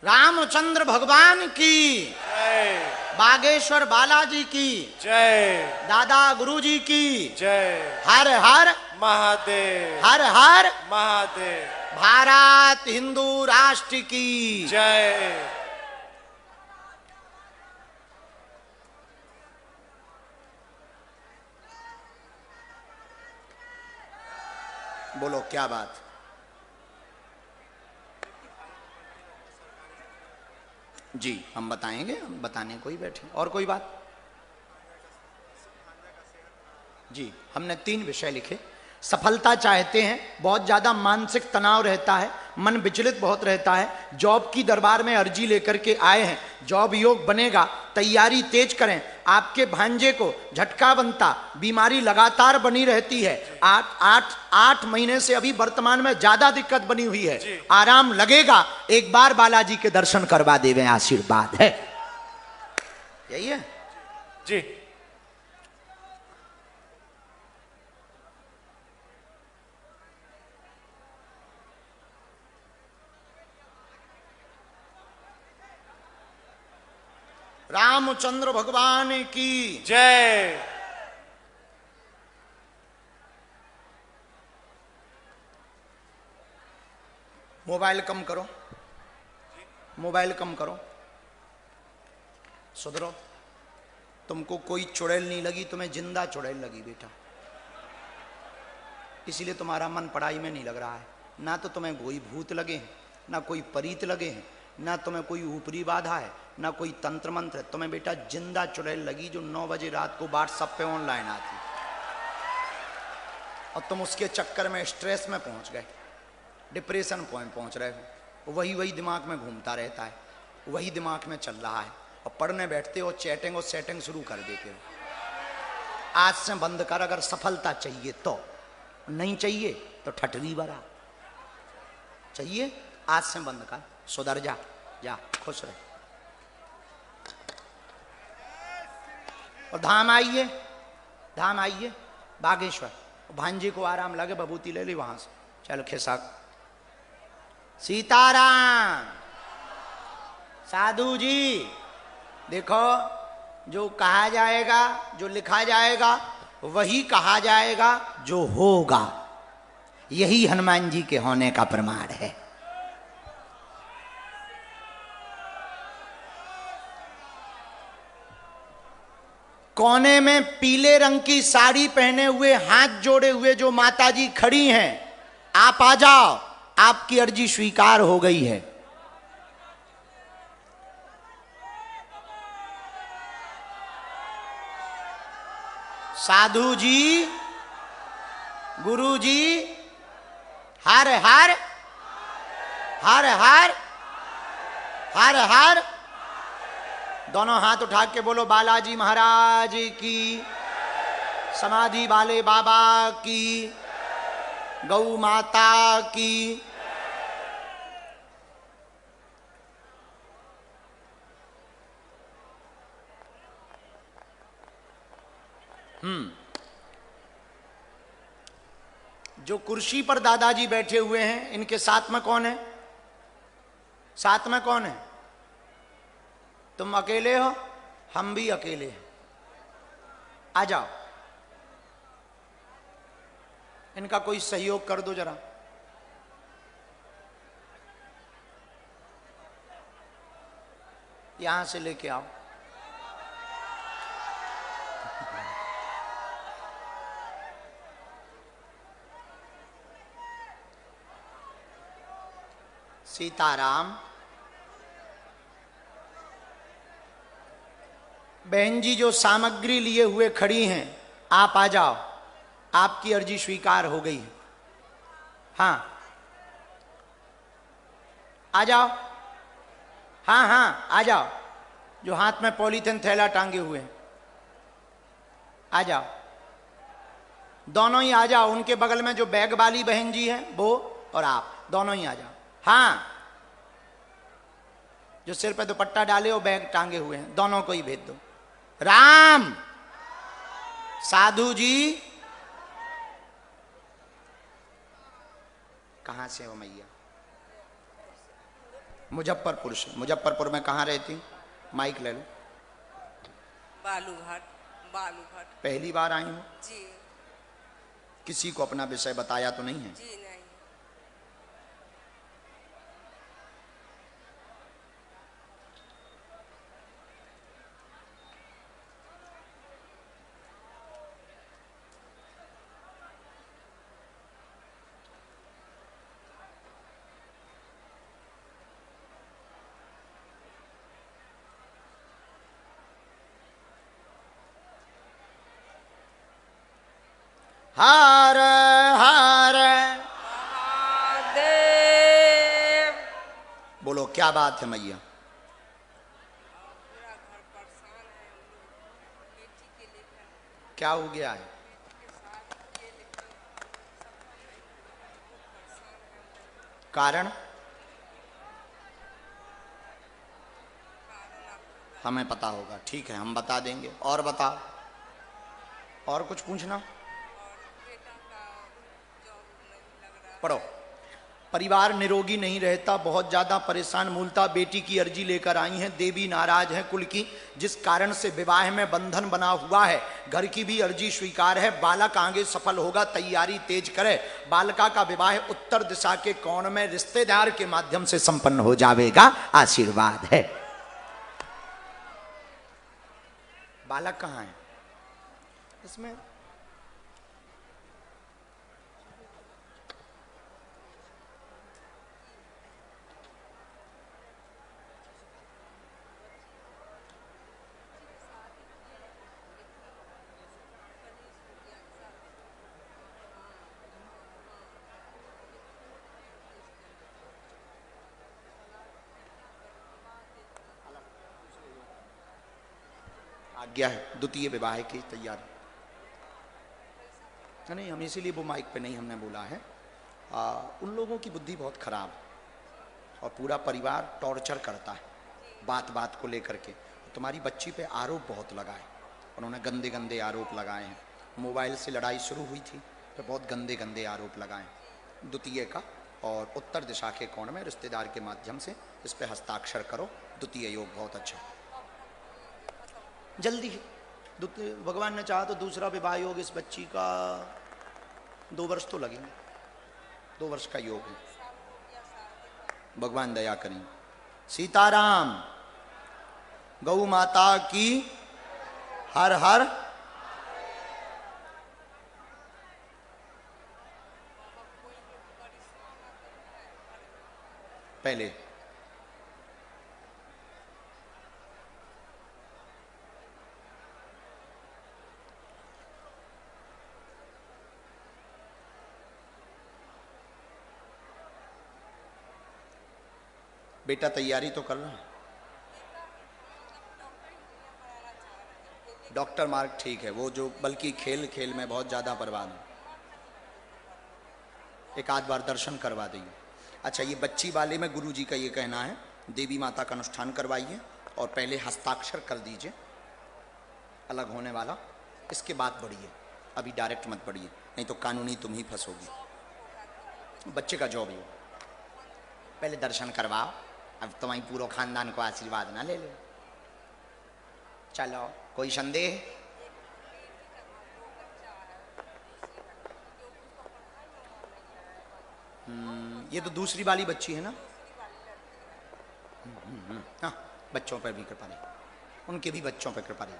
रामचंद्र भगवान की जय, बागेश्वर बालाजी की जय, दादा गुरुजी की जय, हर हर महादेव, हर हर महादेव, भारत हिंदू राष्ट्र की जय। बोलो क्या बात? जी हम बताएंगे, हम बताने को ही बैठे। और कोई बात? जी हमने 3 विषय लिखे। सफलता चाहते हैं, बहुत ज्यादा मानसिक तनाव रहता है, मन विचलित बहुत रहता है, जॉब की दरबार में अर्जी लेकर के आए हैं, जॉब योग बनेगा, तैयारी तेज करें। आपके भांजे को झटका बनता, बीमारी लगातार बनी रहती है, 8 महीने से अभी वर्तमान में ज्यादा दिक्कत बनी हुई है, आराम लगेगा। एक बार बालाजी के दर्शन करवा देवे, आशीर्वाद है। यही है जी रामचंद्र भगवान की जय। मोबाइल कम करो, मोबाइल कम करो, सुधरो। तुमको कोई चुड़ैल नहीं लगी, तुम्हें जिंदा चुड़ैल लगी बेटा, इसीलिए तुम्हारा मन पढ़ाई में नहीं लग रहा है। ना तो तुम्हें कोई भूत लगे हैं, ना कोई परीत लगे हैं, ना तुम्हें कोई ऊपरी बाधा है, ना कोई तंत्र मंत्र है। तुम्हें बेटा जिंदा चुड़ैल लगी जो 9 बजे रात को व्हाट्सएप पे ऑनलाइन आती, और तुम उसके चक्कर में स्ट्रेस में पहुंच गए, डिप्रेशन पॉइंट पहुंच रहे हो। वही दिमाग में घूमता रहता है, वही दिमाग में चल रहा है, और पढ़ने बैठते हो चैटिंग और सेटिंग शुरू कर देते हो। आज से बंद कर, अगर सफलता चाहिए तो, नहीं चाहिए तो ठटरी बरा। चाहिए आज से बंद कर, सुधर जा, जा खुश रहे। और धाम आइए, धाम आइए बागेश्वर, भांजी को आराम लगे, बबूती ले ली वहां से, चल खिसक। सीताराम। साधु जी देखो, जो कहा जाएगा, जो लिखा जाएगा वही कहा जाएगा, जो होगा। यही हनुमान जी के होने का प्रमाण है। कोने में पीले रंग की साड़ी पहने हुए, हाथ जोड़े हुए जो माताजी खड़ी हैं, आप आ जाओ, आपकी अर्जी स्वीकार हो गई है। साधु जी, गुरु जी, हर हर हर हर हर हर, दोनों हाथ उठा के बोलो बालाजी महाराज की, समाधि वाले बाबा की, गौ माता की। जो कुर्सी पर दादाजी बैठे हुए हैं, इनके साथ में कौन है? साथ में कौन है? तुम अकेले हो, हम भी अकेले हैं। आ जाओ, इनका कोई सहयोग कर दो जरा। यहां से लेके आओ। सीताराम। बहन जी जो सामग्री लिए हुए खड़ी हैं, आप आ जाओ, आपकी अर्जी स्वीकार हो गई है। हाँ आ जाओ, हाँ हाँ आ जाओ। जो हाथ में पॉलीथिन थैला टांगे हुए हैं, आ जाओ, दोनों ही आ जाओ। उनके बगल में जो बैग वाली बहन जी हैं वो, और आप दोनों ही आ जाओ। हाँ, जो सिर पे दुपट्टा डाले हो, बैग टांगे हुए हैं, दोनों को ही भेज दो। राम। साधु जी कहां से हो मैया? मुजफ्फरपुर से। मुजफ्फरपुर में कहां रहती? माइक ले लो। बालूघाट। बालूघाट। पहली बार आई हूं जी। किसी को अपना विषय बताया तो नहीं है? जी नहीं। हर हर महादेव। बोलो क्या बात है मैया? पूरा घर परेशान है, बेटी के लेकर क्या हो गया है? के साथ ये लेकर सफल नहीं, बहुत परेशान है। कारण कारण आप हमें पता होगा, ठीक है हम बता देंगे। और बताओ, और कुछ पूछना? और बेटा का जॉब नहीं लग रहा। पढ़ो। परिवार निरोगी नहीं रहता, बहुत ज्यादा परेशान। मूलतः बेटी की अर्जी लेकर आई हैं, देवी नाराज है कुल की, जिस कारण से विवाह में बंधन बना हुआ है। घर की भी अर्जी स्वीकार है, बालक आगे सफल होगा, तैयारी तेज करे। बालिका का विवाह उत्तर दिशा के कोण में रिश्तेदार के माध्यम से संपन्न हो जाएगा, आशीर्वाद है। बालक कहाँ है इसमें? आज्ञा है द्वितीय विवाह की तैयारी। नहीं, हम इसीलिए वो माइक पे नहीं हमने बोला है। उन लोगों की बुद्धि बहुत खराब है और पूरा परिवार टॉर्चर करता है बात बात को लेकर के। तुम्हारी बच्ची पे आरोप बहुत लगाए, उन्होंने गंदे गंदे आरोप लगाए हैं। मोबाइल से लड़ाई शुरू हुई थी तो बहुत गंदे गंदे आरोप लगाए द्वितीय का। और उत्तर दिशा के कोण में रिश्तेदार के माध्यम से इस पे हस्ताक्षर करो, द्वितीय योग बहुत अच्छा। जल्दी भगवान ने चाहा तो दूसरा विवाह योग इस बच्ची का 2 वर्ष तो लगेंगे, 2 वर्ष का योग है, भगवान दया करें। सीताराम, गौ माता की हर हर। पहले बेटा तैयारी तो कर रहा है, डॉक्टर मार्क ठीक है, वो जो बल्कि खेल खेल में बहुत ज़्यादा बर्बाद है, एक आध बार दर्शन करवा देंगे। अच्छा, ये बच्ची वाले में गुरु जी का ये कहना है, देवी माता का अनुष्ठान करवाइए और पहले हस्ताक्षर कर दीजिए अलग होने वाला, इसके बाद बढ़िए, अभी डायरेक्ट मत बढ़िए, नहीं तो कानूनी तुम ही फंसोगी। बच्चे का जॉब ही, पहले दर्शन करवाओ, अब तुम्हारी पूरा खानदान को आशीर्वाद ना ले लो। चलो, कोई संदेह? ये तो दूसरी वाली बच्ची है ना। हाँ, बच्चों पर भी कृपा रहे, उनके भी बच्चों पर कृपा रहे।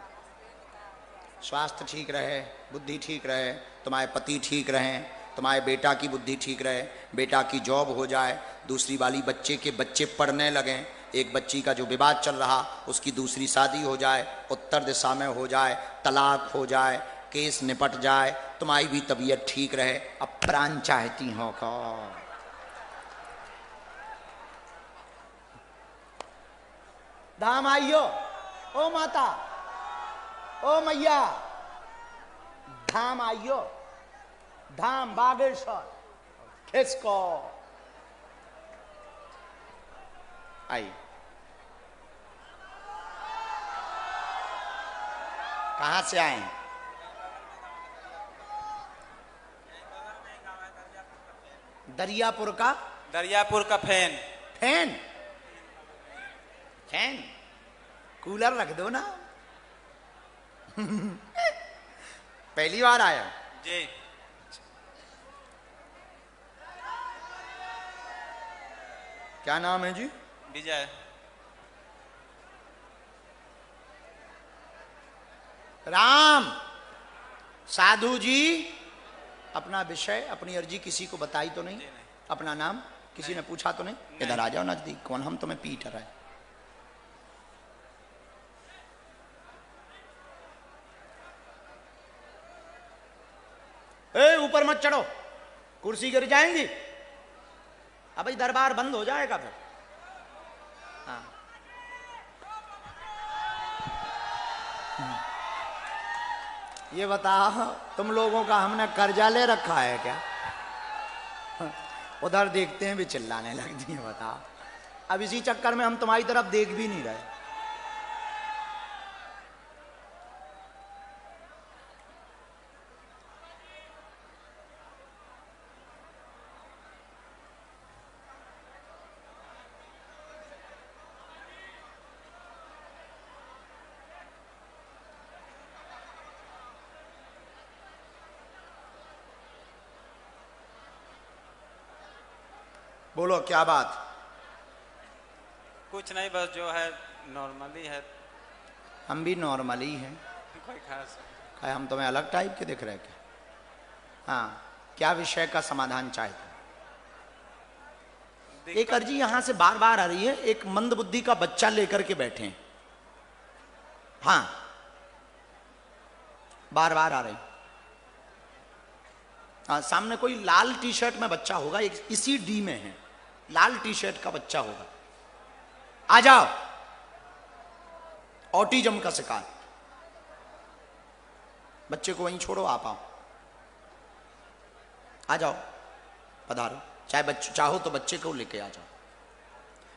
स्वास्थ्य ठीक रहे, बुद्धि ठीक रहे, तुम्हारे पति ठीक रहें, तुम्हारे बेटा की बुद्धि ठीक रहे, बेटा की जॉब हो जाए, दूसरी वाली बच्चे के बच्चे पढ़ने लगें, एक बच्ची का जो विवाद चल रहा उसकी दूसरी शादी हो जाए, उत्तर दिशा में हो जाए, तलाक हो जाए, केस निपट जाए, तुम्हारी भी तबीयत ठीक रहे। अब प्राण चाहती हो का धाम आइयो, ओ माता, ओ मैया, धाम आइयो, धाम बागेश्वर, खिसको आई। कहां से आए? दरियापुर का? दरियापुर का फैन। फैन? फैन कूलर रख दो ना। पहली बार आया जी। क्या नाम है जी? विजय। राम, साधु जी अपना विषय, अपनी अर्जी किसी को बताई तो नहीं? अपना नाम किसी ने पूछा तो नहीं? इधर आ जाओ नजदीक, कौन हम तुम्हें पीट रहा है। ऊपर मत चढ़ो, कुर्सी गिर जाएंगी। अब भाई दरबार बंद हो जाएगा फिर। हाँ, ये बताओ, तुम लोगों का हमने कर्जा ले रखा है क्या? उधर देखते हैं भी चिल्लाने लगती है। बताओ, अब इसी चक्कर में हम तुम्हारी तरफ देख भी नहीं रहे। बोलो क्या बात। कुछ नहीं, बस जो है नॉर्मली है। हम भी नॉर्मली हैं। कोई खास क्या हम तुम्हें अलग टाइप के दिख रहे हैं क्या? हाँ, क्या विषय का समाधान चाहते? एक अर्जी यहां से बार बार आ रही है, एक मंद बुद्धि का बच्चा लेकर के बैठे हैं। हाँ, बार बार आ रही। हाँ, सामने कोई लाल टी शर्ट में बच्चा होगा, एक इसी डी में है, लाल टी शर्ट का बच्चा होगा। आ जाओ, ऑटिज्म का शिकार बच्चे को वहीं छोड़ो, आप आओ, आ जाओ, पधारो। चाहे बच्चे चाहो तो बच्चे को लेके आ जाओ।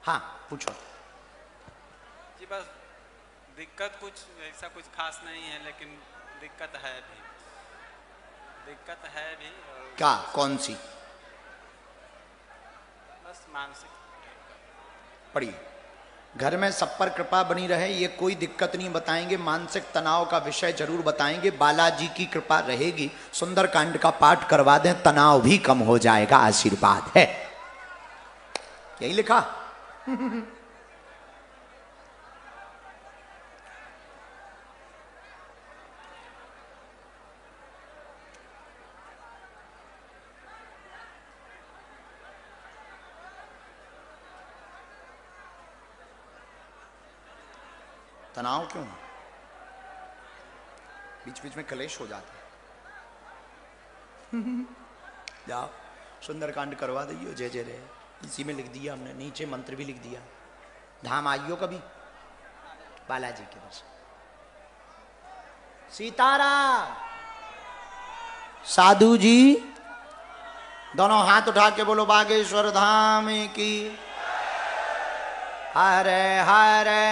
हाँ पूछो जी। बस दिक्कत कुछ ऐसा कुछ खास नहीं है, लेकिन दिक्कत है भी। दिक्कत है भी। और क्या, कौन सी? बस मानसिक। पढ़िए, घर में सब पर कृपा बनी रहे, ये कोई दिक्कत नहीं बताएंगे। मानसिक तनाव का विषय जरूर बताएंगे। बालाजी की कृपा रहेगी, सुंदरकांड का पाठ करवा दें, तनाव भी कम हो जाएगा, आशीर्वाद है। यही लिखा। तनाव क्यों? बीच बीच में कलेश हो जाता है। जाओ, सुंदरकांड करवा दियो, जय जय रे। इसी में लिख दिया हमने, नीचे मंत्र भी लिख दिया। धाम आइयो कभी बालाजी के दर्शन। सीताराम। साधु जी दोनों हाथ उठा के बोलो बागेश्वर धाम की। हरे हरे।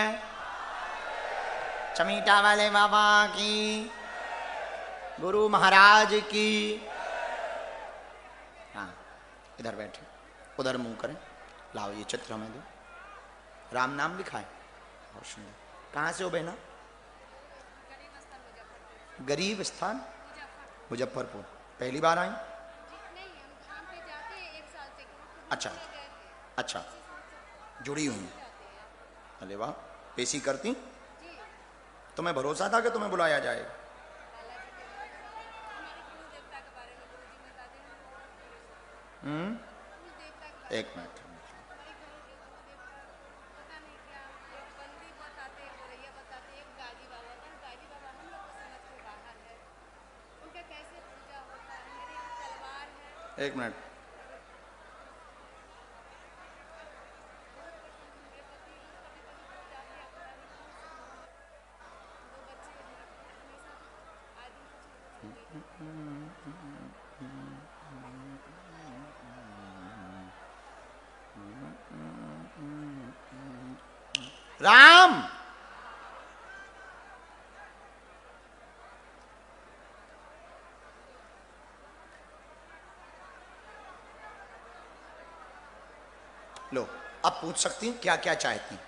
चमीटा वाले बाबा की, गुरु महाराज की। हाँ, इधर बैठे, उधर मुंह करें। लाओ ये चित्र हमें दो। राम नाम लिखा है, बहुत सुंदर। कहाँ से हो बहना? गरीब स्थान मुजफ्फरपुर। पहली बार आई? अच्छा अच्छा, जुड़ी हुई। अरे वाह, पेशी करती? तुम्हें भरोसा था कि तुम्हें बुलाया जाएगा? एक मिनट। एक मिनट। राम, लो अब पूछ सकती हैं क्या क्या चाहती हैं?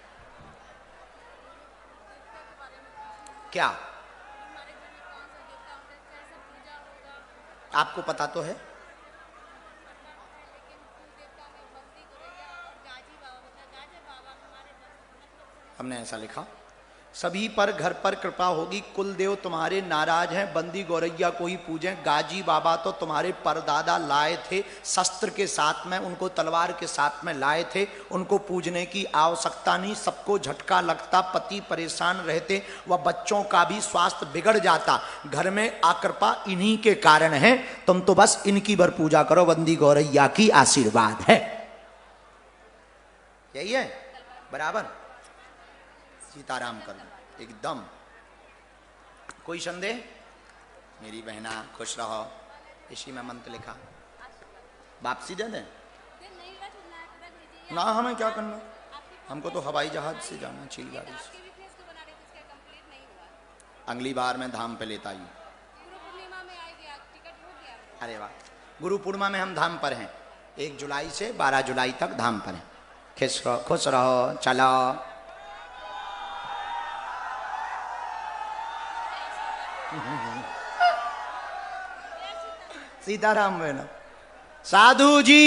क्या आपको पता तो है? हमने ऐसा लिखा, सभी पर घर पर कृपा होगी, कुल देव तुम्हारे नाराज हैं, बंदी गौरैया को ही पूजें। गाजी बाबा तो तुम्हारे परदादा लाए थे, शस्त्र के साथ में, उनको तलवार के साथ में लाए थे, उनको पूजने की आवश्यकता नहीं। सबको झटका लगता, पति परेशान रहते, वह बच्चों का भी स्वास्थ्य बिगड़ जाता। घर में आकृपा इन्हीं के कारण है, तुम तो बस इनकी भर पूजा करो, बंदी गौरैया की आशीर्वाद है। यही है बराबर। सीताराम कर दो एकदम। कोई संदेह? मेरी बहना खुश रहो, इसी में मंत्र लिखा। वापसी दे दें ना, हमें क्या करना, हमको तो हवाई जहाज से जाना, चील गाड़ी से। अगली बार मैं धाम पे लेता ही। अरे वाह, गुरु पूर्णिमा में हम धाम पर हैं, 1 जुलाई से 12 जुलाई तक धाम पर हैं। खुश रहो, चलो। सीताराम बहना। साधु जी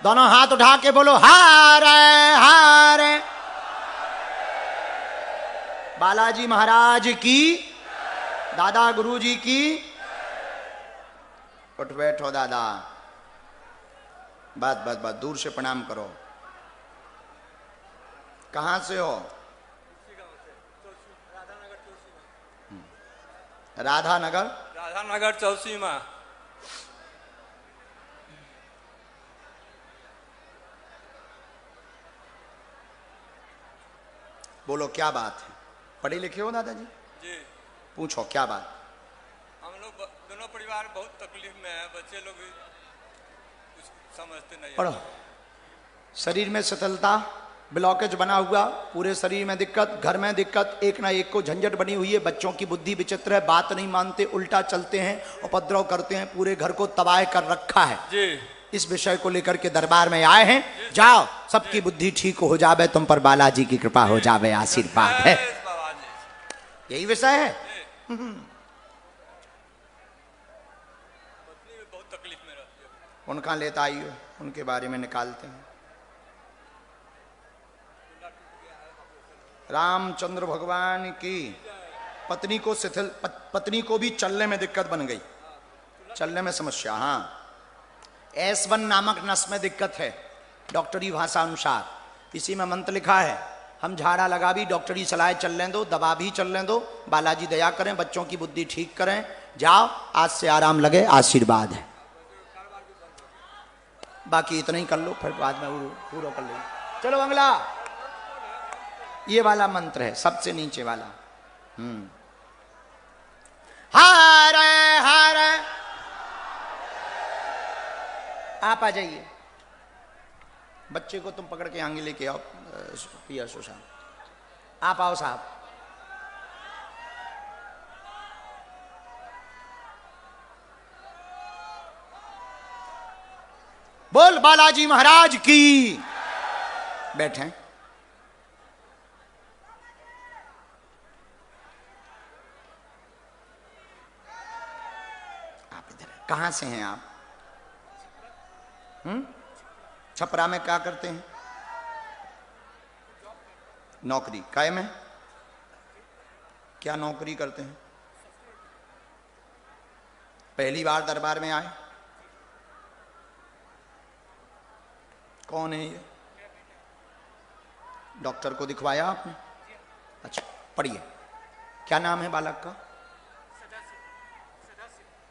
दोनों हाथ उठा के बोलो हारे हारे। बालाजी महाराज की, दादा गुरु जी की। उठ बैठो दादा, बस बस बस, दूर से प्रणाम करो। कहां से हो? राधानगर। राधानगर चौसीमा। बोलो क्या बात है? पढ़े लिखे हो दादाजी? जी। पूछो क्या बात। हम लोग दोनों परिवार बहुत तकलीफ में है, बच्चे लोग भी कुछ समझते नहीं। पढ़ो। शरीर में शिथिलता, ब्लॉकेज बना हुआ, पूरे शरीर में दिक्कत, घर में दिक्कत, एक ना एक को झंझट बनी हुई है। बच्चों की बुद्धि विचित्र है, बात नहीं मानते, उल्टा चलते हैं, उपद्रव करते हैं, पूरे घर को तबाह कर रखा है जी। इस विषय को लेकर के दरबार में आए हैं। जाओ, सबकी बुद्धि ठीक हो जावे, तुम पर बालाजी की कृपा हो जावे, आशीर्वाद है। यही विषय है। बहुत तकलीफ में रहती है। उनका लेता आइए, उनके बारे में निकालते हैं। रामचंद्र भगवान की पत्नी को शिथिल, पत्नी को भी चलने में दिक्कत बन गई, चलने में समस्या। हाँ, S1 नामक नस में दिक्कत है डॉक्टरी भाषा अनुसार। इसी में मंत्र लिखा है, हम झाड़ा लगा भी डॉक्टरी सलाह चलने दो, दवा भी चलने दो, बालाजी दया करें, बच्चों की बुद्धि ठीक करें। जाओ, आज से आराम लगे, आशीर्वाद है। बाकी इतना ही कर लो, फिर बाद में पूरा कर लो। चलो अगला, ये वाला मंत्र है, सबसे नीचे वाला। हारे हारे। आप आ जाइए, बच्चे को तुम पकड़ के आगे लेके आओ। पिया सुशांत, आप आओ साहब। बोल बालाजी महाराज की। बैठे। आप इधर, कहां से हैं आप? छपरा में क्या करते हैं? नौकरी काय में? क्या नौकरी करते हैं? पहली बार दरबार में आए? कौन है ये? डॉक्टर को दिखवाया आपने? अच्छा, पढ़िए। क्या नाम है बालक का?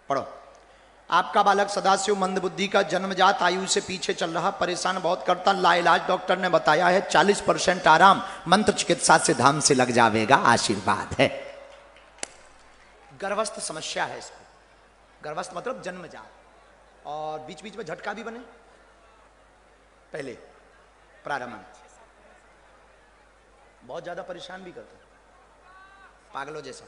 पढ़ो। आपका बालक सदाशिव मंदबुद्धि का, जन्मजात आयु से पीछे चल रहा, परेशान बहुत करता, लाइलाज डॉक्टर ने बताया है 40% आराम, मंत्र चिकित्सा से धाम से लग जाएगा, आशीर्वाद है। गर्भस्थ समस्या है इसको। गर्भस्थ मतलब जन्मजात, और बीच बीच में झटका भी बने। पहले प्रारंभ में बहुत ज्यादा परेशान भी करता, पागलों जैसा।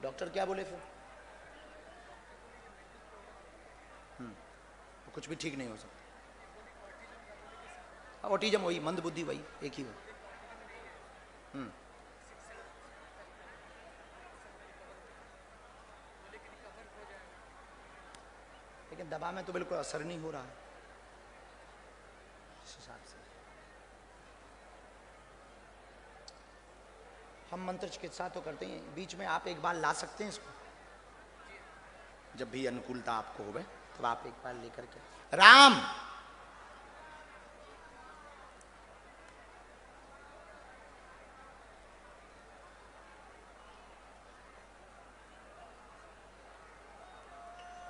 डॉक्टर क्या बोले फिर? तो कुछ भी ठीक नहीं हो सकता। ऑटिज्म वही, मंदबुद्धि वही, एक ही हो। लेकिन दवा में तो बिल्कुल असर नहीं हो रहा है इस हिसाब से। हम मंत्र चिकित्सा तो करते हैं, बीच में आप एक बार ला सकते हैं इसको, जब भी अनुकूलता आपको होवे तो आप एक बार लेकर के। राम,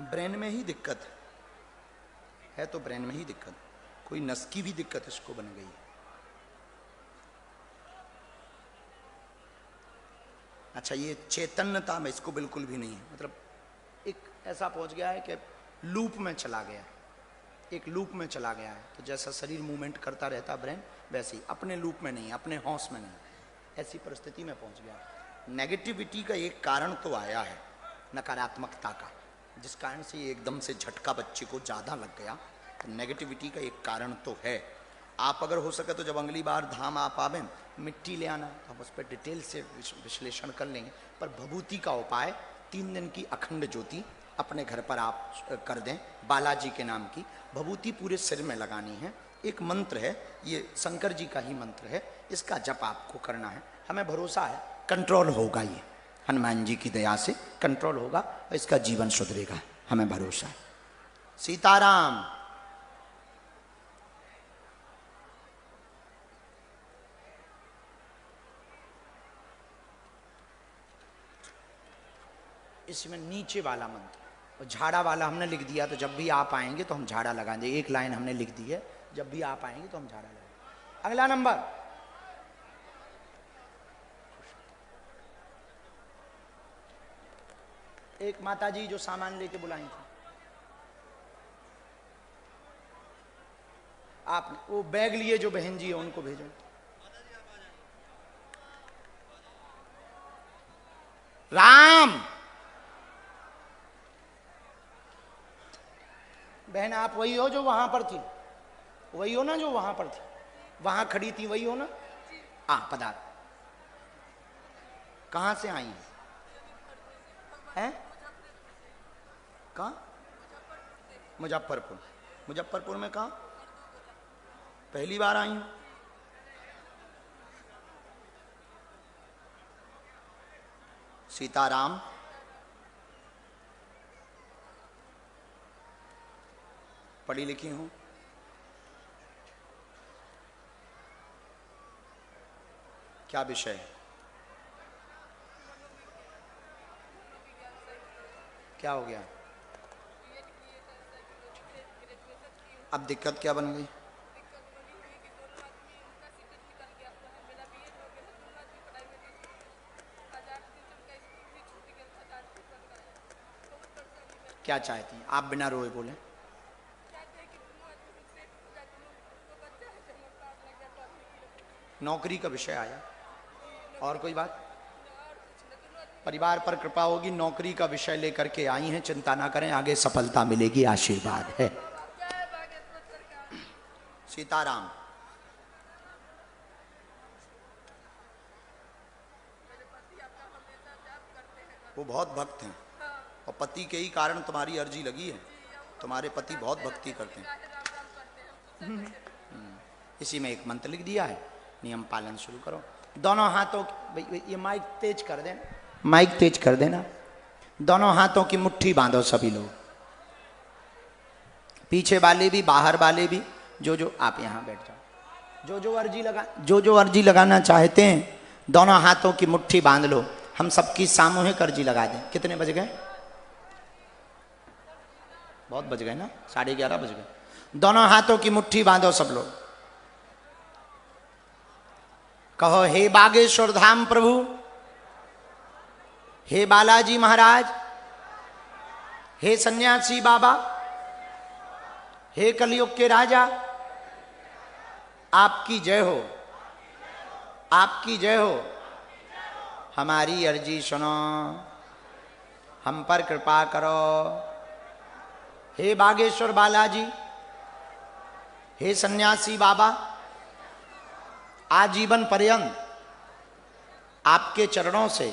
ब्रेन में ही दिक्कत है तो ब्रेन में ही दिक्कत, कोई नस की भी दिक्कत इसको बन गई है। अच्छा, ये चैतन्यता में इसको बिल्कुल भी नहीं है, मतलब एक ऐसा पहुंच गया है कि लूप में चला गया, एक लूप में चला गया है। तो जैसा शरीर मूवमेंट करता रहता ब्रेन, वैसे ही अपने लूप में नहीं, अपने होश में नहीं, ऐसी परिस्थिति में पहुंच गया। नेगेटिविटी का एक कारण तो आया है, नकारात्मकता का, जिस कारण से एकदम से झटका बच्चे को ज़्यादा लग गया। तो नेगेटिविटी का एक कारण तो है। आप अगर हो सके तो जब अगली बार धाम आप आवे, मिट्टी ले आना, तो हम उस पर डिटेल से विश्लेषण कर लेंगे। पर भभूति का उपाय, 3 दिन की अखंड ज्योति अपने घर पर आप कर दें, बालाजी के नाम की भभूति पूरे सिर में लगानी है। एक मंत्र है, ये शंकर जी का ही मंत्र है, इसका जप आपको करना है। हमें भरोसा है कंट्रोल होगा, ये हनुमान जी की दया से कंट्रोल होगा और इसका जीवन सुधरेगा, हमें भरोसा है। सीताराम। इसमें नीचे वाला मंत्र और झाड़ा वाला हमने लिख दिया, तो जब भी आप आएंगे तो हम झाड़ा लगा देंगे। एक लाइन हमने लिख दी है, जब भी आप आएंगे तो हम झाड़ा लगाएंगे। अगला नंबर, एक माता जी जो सामान लेके बुलाई थी, आप वो बैग लिए जो बहन जी है उनको भेजो। राम। बहन आप वही हो जो वहां पर थी, वही हो ना जो वहां पर थी, वहां खड़ी थी, वही हो ना? पदार्थ। कहां से आई हैं? कहां? मुजफ्फरपुर। मुजफ्फरपुर में कहां? पहली बार आई हूं। सीताराम। पढ़ी लिखी हूं, क्या विषय है? क्या हो गया? अब दिक्कत क्या बन गई? क्या चाहती हैं आप? बिना रोए बोले। नौकरी का विषय आया, और कोई बात? परिवार पर कृपा होगी, नौकरी का विषय लेकर के आई हैं, चिंता ना करें, आगे सफलता मिलेगी, आशीर्वाद है। सीताराम। वो बहुत भक्त हैं और पति के ही कारण तुम्हारी अर्जी लगी है। तुम्हारे पति बहुत भक्ति करते हैं। इसी में एक मंत्र लिख दिया है, नियम पालन शुरू करो। दोनों हाथों, ये माइक तेज कर देना, माइक तेज कर देना। दोनों हाथों की मुट्ठी बांधो सभी लोग, पीछे वाले भी बाहर वाले भी। जो आप यहाँ बैठ जाओ, जो अर्जी लगाना चाहते हैं दोनों हाथों की मुट्ठी बांध लो। हम सबकी सामूहिक अर्जी लगा दें। कितने बज गए? बहुत बज गए ना, 11:30 बज गए। दोनों हाथों की मुट्ठी बांधो सब लोग। कहो, हे बागेश्वर धाम प्रभु, हे बालाजी महाराज, हे सन्यासी बाबा, हे कलयुग के राजा, आपकी जय हो, आपकी जय हो। हमारी अर्जी सुनो, हम पर कृपा करो। हे बागेश्वर बालाजी, हे सन्यासी बाबा, आजीवन पर्यंत आपके चरणों से,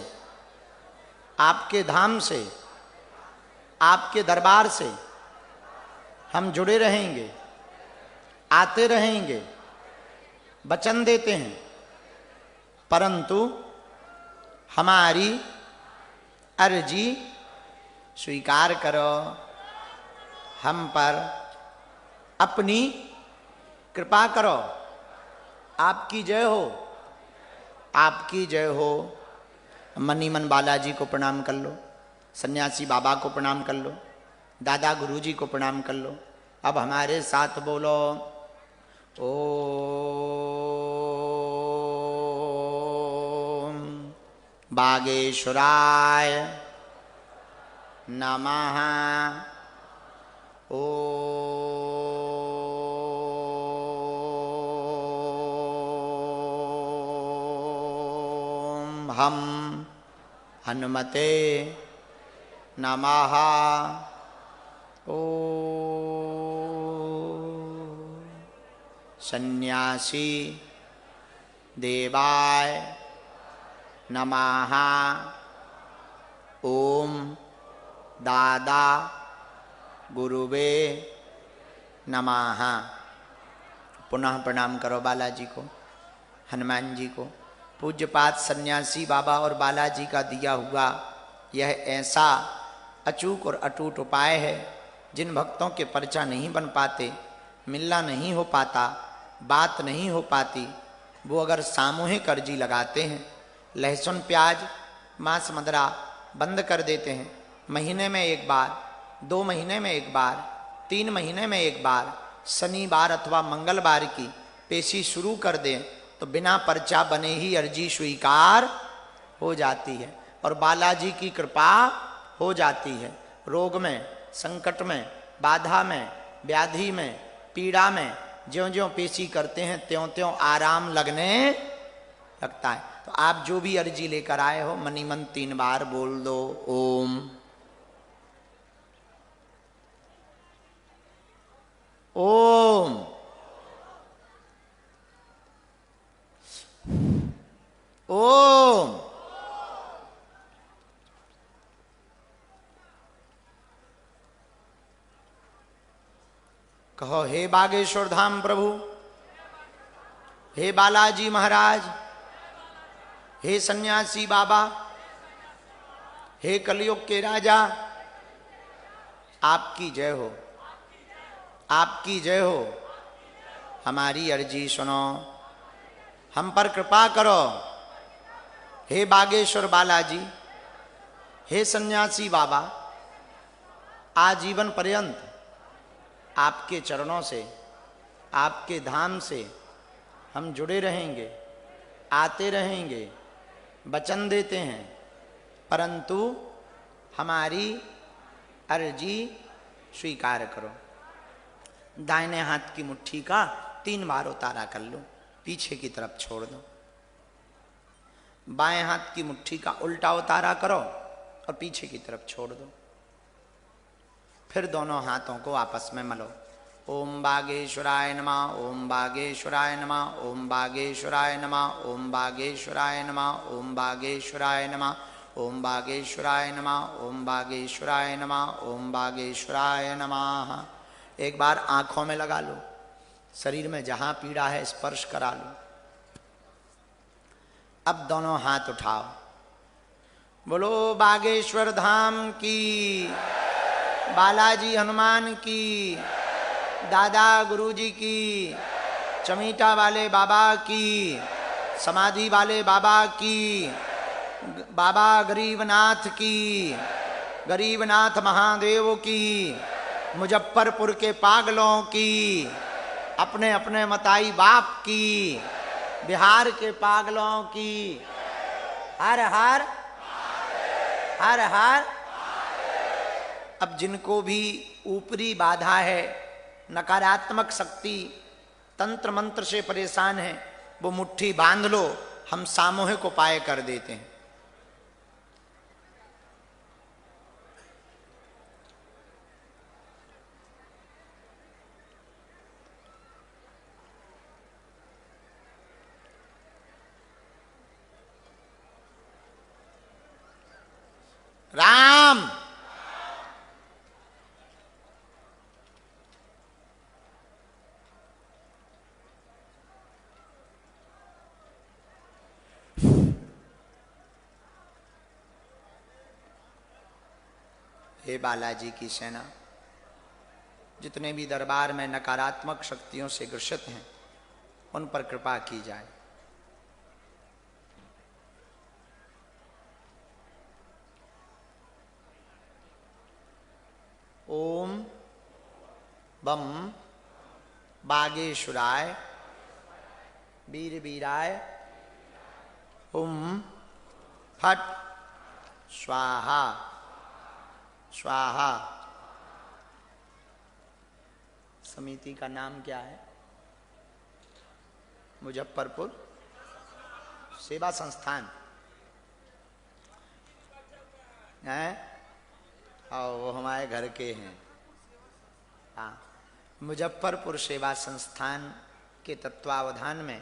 आपके धाम से, आपके दरबार से हम जुड़े रहेंगे, आते रहेंगे, वचन देते हैं। परंतु हमारी अर्जी स्वीकार करो, हम पर अपनी कृपा करो। आपकी जय हो, आपकी जय हो। मनी मन बालाजी को प्रणाम कर लो, सन्यासी बाबा को प्रणाम कर लो, दादा गुरुजी को प्रणाम कर लो। अब हमारे साथ बोलो, ओम बागेश्वराय नमः। ओम हम हनुमते नमः। सन्यासी देवाय नमः। ओम दादा गुरुवे नमः। पुनः प्रणाम करो बालाजी को, हनुमान जी को। पूज्यपाद सन्यासी बाबा और बालाजी का दिया हुआ यह ऐसा अचूक और अटूट उपाय है, जिन भक्तों के पर्चा नहीं बन पाते, मिलना नहीं हो पाता, बात नहीं हो पाती, वो अगर सामूहिक अर्जी लगाते हैं, लहसुन प्याज मांस मदरा बंद कर देते हैं, महीने में एक बार, 2 महीने में एक बार, 3 महीने में एक बार, शनिवार अथवा मंगलवार की पेशी शुरू कर दें, तो बिना पर्चा बने ही अर्जी स्वीकार हो जाती है और बालाजी की कृपा हो जाती है। रोग में, संकट में, बाधा में, व्याधि में, पीड़ा में ज्यों ज्यों पेशी करते हैं त्यों त्यों आराम लगने लगता है। तो आप जो भी अर्जी लेकर आए हो, मनी मन 3 बार बोल दो ओम। ओम। ओम। कहो, हे बागेश्वर धाम प्रभु, हे बालाजी महाराज, हे सन्यासी बाबा, हे कलयुग के राजा, आपकी जय हो, आपकी जय हो। हमारी अर्जी सुनो, हम पर कृपा करो। हे बागेश्वर बालाजी, हे सन्यासी बाबा, आजीवन पर्यंत आपके चरणों से, आपके धाम से हम जुड़े रहेंगे, आते रहेंगे, वचन देते हैं, परंतु हमारी अर्जी स्वीकार करो। दाहिने हाथ की मुट्ठी का 3 बार उतारा कर लो, पीछे की तरफ छोड़ दो। बाएं हाथ की मुट्ठी का उल्टा उतारा करो और पीछे की तरफ छोड़ दो। फिर दोनों हाथों को आपस में मलो। ओम बागेश्वराय नमः, ओम बागेश्वराय नमः, ओम बागेश्वराय नमः, ओम बागेश्वराय नमः, ओम बागेश्वराय नमः, ओम बागेश्वराय नमः, ओम बागेश्वराय नमः, ओम बागेश्वराय नमः। एक बार आंखों में लगा लो, शरीर में जहां पीड़ा है स्पर्श करा लो। अब दोनों हाथ उठाओ, बोलो बागेश्वर धाम की, बालाजी हनुमान की, दादा गुरुजी की, चमीटा वाले बाबा की, समाधि वाले बाबा की, बाबा गरीबनाथ की, गरीबनाथ महादेव की, मुजफ्फरपुर के पागलों की, अपने अपने मताई बाप की, बिहार के पागलों की। हर हर हर हर। अब जिनको भी ऊपरी बाधा है, नकारात्मक शक्ति, तंत्र मंत्र से परेशान है, वो मुट्ठी बांध लो, हम सामूहिक उपाय कर देते हैं। राम हे बालाजी की सेना, जितने भी दरबार में नकारात्मक शक्तियों से ग्रसित हैं, उन पर कृपा की जाए। ओम बम बागेश्वराय वीर वीराय हुम फट स्वाहा स्वाहा। समिति का नाम क्या है? मुजफ्फरपुर सेवा संस्थान है। और वो हमारे घर के हैं। हाँ, मुजफ्फरपुर सेवा संस्थान के तत्वावधान में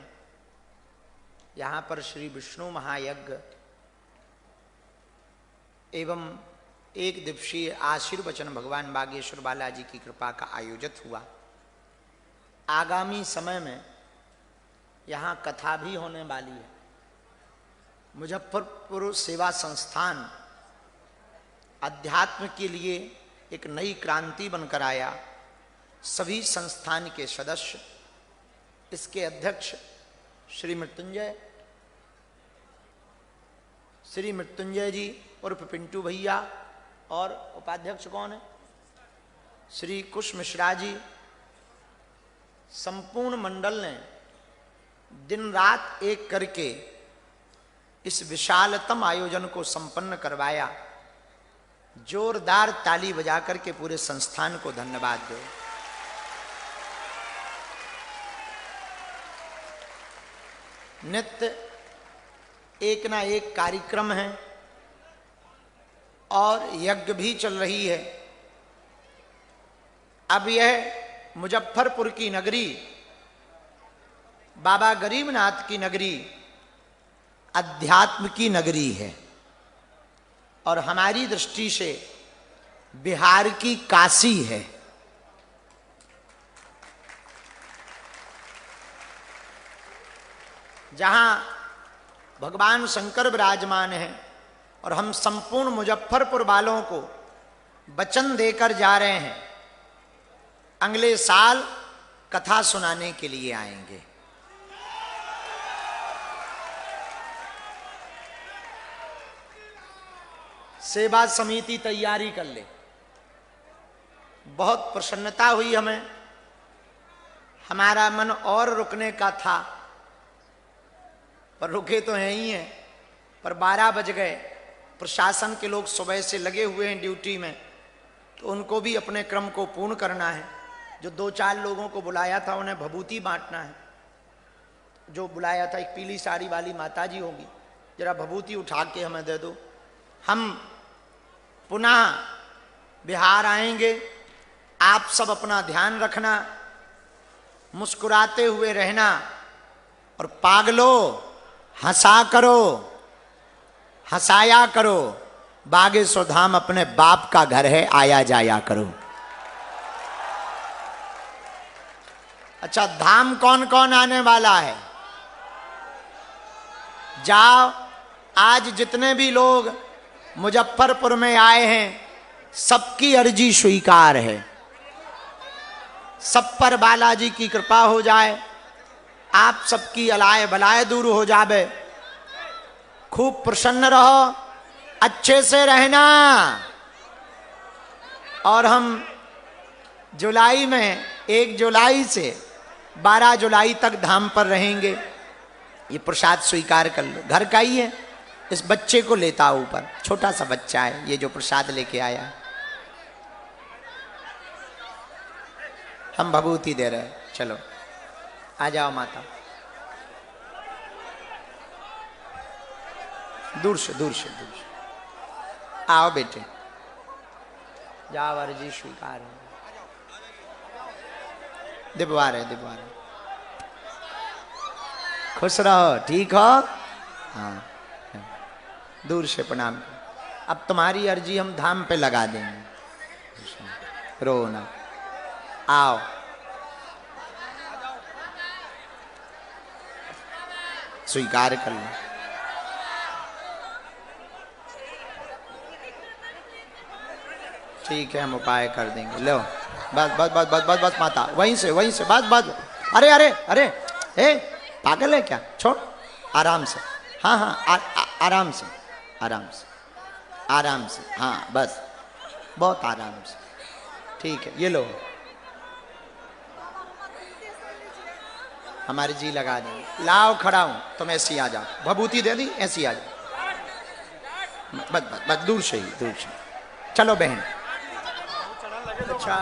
यहाँ पर श्री विष्णु महायज्ञ एवं एक दिवसीय आशीर्वचन भगवान बागेश्वर बालाजी की कृपा का आयोजित हुआ। आगामी समय में यहाँ कथा भी होने वाली है। मुजफ्फरपुर सेवा संस्थान अध्यात्म के लिए एक नई क्रांति बनकर आया। सभी संस्थान के सदस्य, इसके अध्यक्ष श्री मृत्युंजय जी उर्फ पिंटू भैया, और उपाध्यक्ष कौन है? श्री कुश मिश्रा जी। संपूर्ण मंडल ने दिन रात एक करके इस विशालतम आयोजन को संपन्न करवाया। जोरदार ताली बजा करके पूरे संस्थान को धन्यवाद दो। नित्य एक ना एक कार्यक्रम है और यज्ञ भी चल रही है। अब यह मुजफ्फरपुर की नगरी, बाबा गरीबनाथ की नगरी, अध्यात्म की नगरी है और हमारी दृष्टि से बिहार की काशी है। जहां भगवान शंकर विराजमान हैं और हम संपूर्ण मुजफ्फरपुर वालों को वचन देकर जा रहे हैं, अगले साल कथा सुनाने के लिए आएंगे। सेवा समिति तैयारी कर ले। बहुत प्रसन्नता हुई हमें। हमारा मन और रुकने का था, पर रुके तो हैं ही हैं। पर 12 बज गए। प्रशासन के लोग सुबह से लगे हुए हैं ड्यूटी में, तो उनको भी अपने क्रम को पूर्ण करना है। जो 2-4 लोगों को बुलाया था उन्हें भभूति बांटना है। जो बुलाया था, एक पीली साड़ी वाली माताजी होगी, जरा भभूति उठा के हमें दे दो। हम पुनः बिहार आएंगे। आप सब अपना ध्यान रखना, मुस्कुराते हुए रहना और पागलों हंसा करो, हंसाया करो। बागेश्वर धाम अपने बाप का घर है, आया जाया करो। अच्छा, धाम कौन कौन आने वाला है? जाओ, आज जितने भी लोग मुजफ्फरपुर में आए हैं, सबकी अर्जी स्वीकार है। सब पर बालाजी की कृपा हो जाए, आप सबकी अलाय बलाय दूर हो जावे। खूब प्रसन्न रहो, अच्छे से रहना। और हम जुलाई में 1 जुलाई से 12 जुलाई तक धाम पर रहेंगे। ये प्रसाद स्वीकार कर लो, घर का ही है। इस बच्चे को लेता ऊपर, छोटा सा बच्चा है ये जो प्रसाद लेके आया। हम भभूति दे रहे हैं। चलो आ जाओ माता, दूर से दूर से दूर से आओ बेटे, जाओ, अर्जी स्वीकार है। दिलवा रहे, दिलवा रहे। खुश रहो, ठीक हो? हाँ, दूर से प्रणाम करो। अब तुम्हारी अर्जी हम धाम पे लगा देंगे। रो ना, आओ। स्वीकार कर लो। ठीक है, हम उपाय कर देंगे। लो, बस बस बस बस बस बस माता, वहीं से बस बस। अरे अरे अरे, ए पागल है क्या? छोड़, आराम से। हाँ हाँ, आराम से, आराम से, आराम से। हाँ बस, बहुत आराम से। ठीक है, ये लो, हमारी जी लगा देंगे। लाओ, खड़ा हूं, तुम ऐसी आ जाओ। भभूति दे दी, ऐसी आ जाओ। बस बस बस, दूर से ही, दूर से। चलो बहन। अच्छा,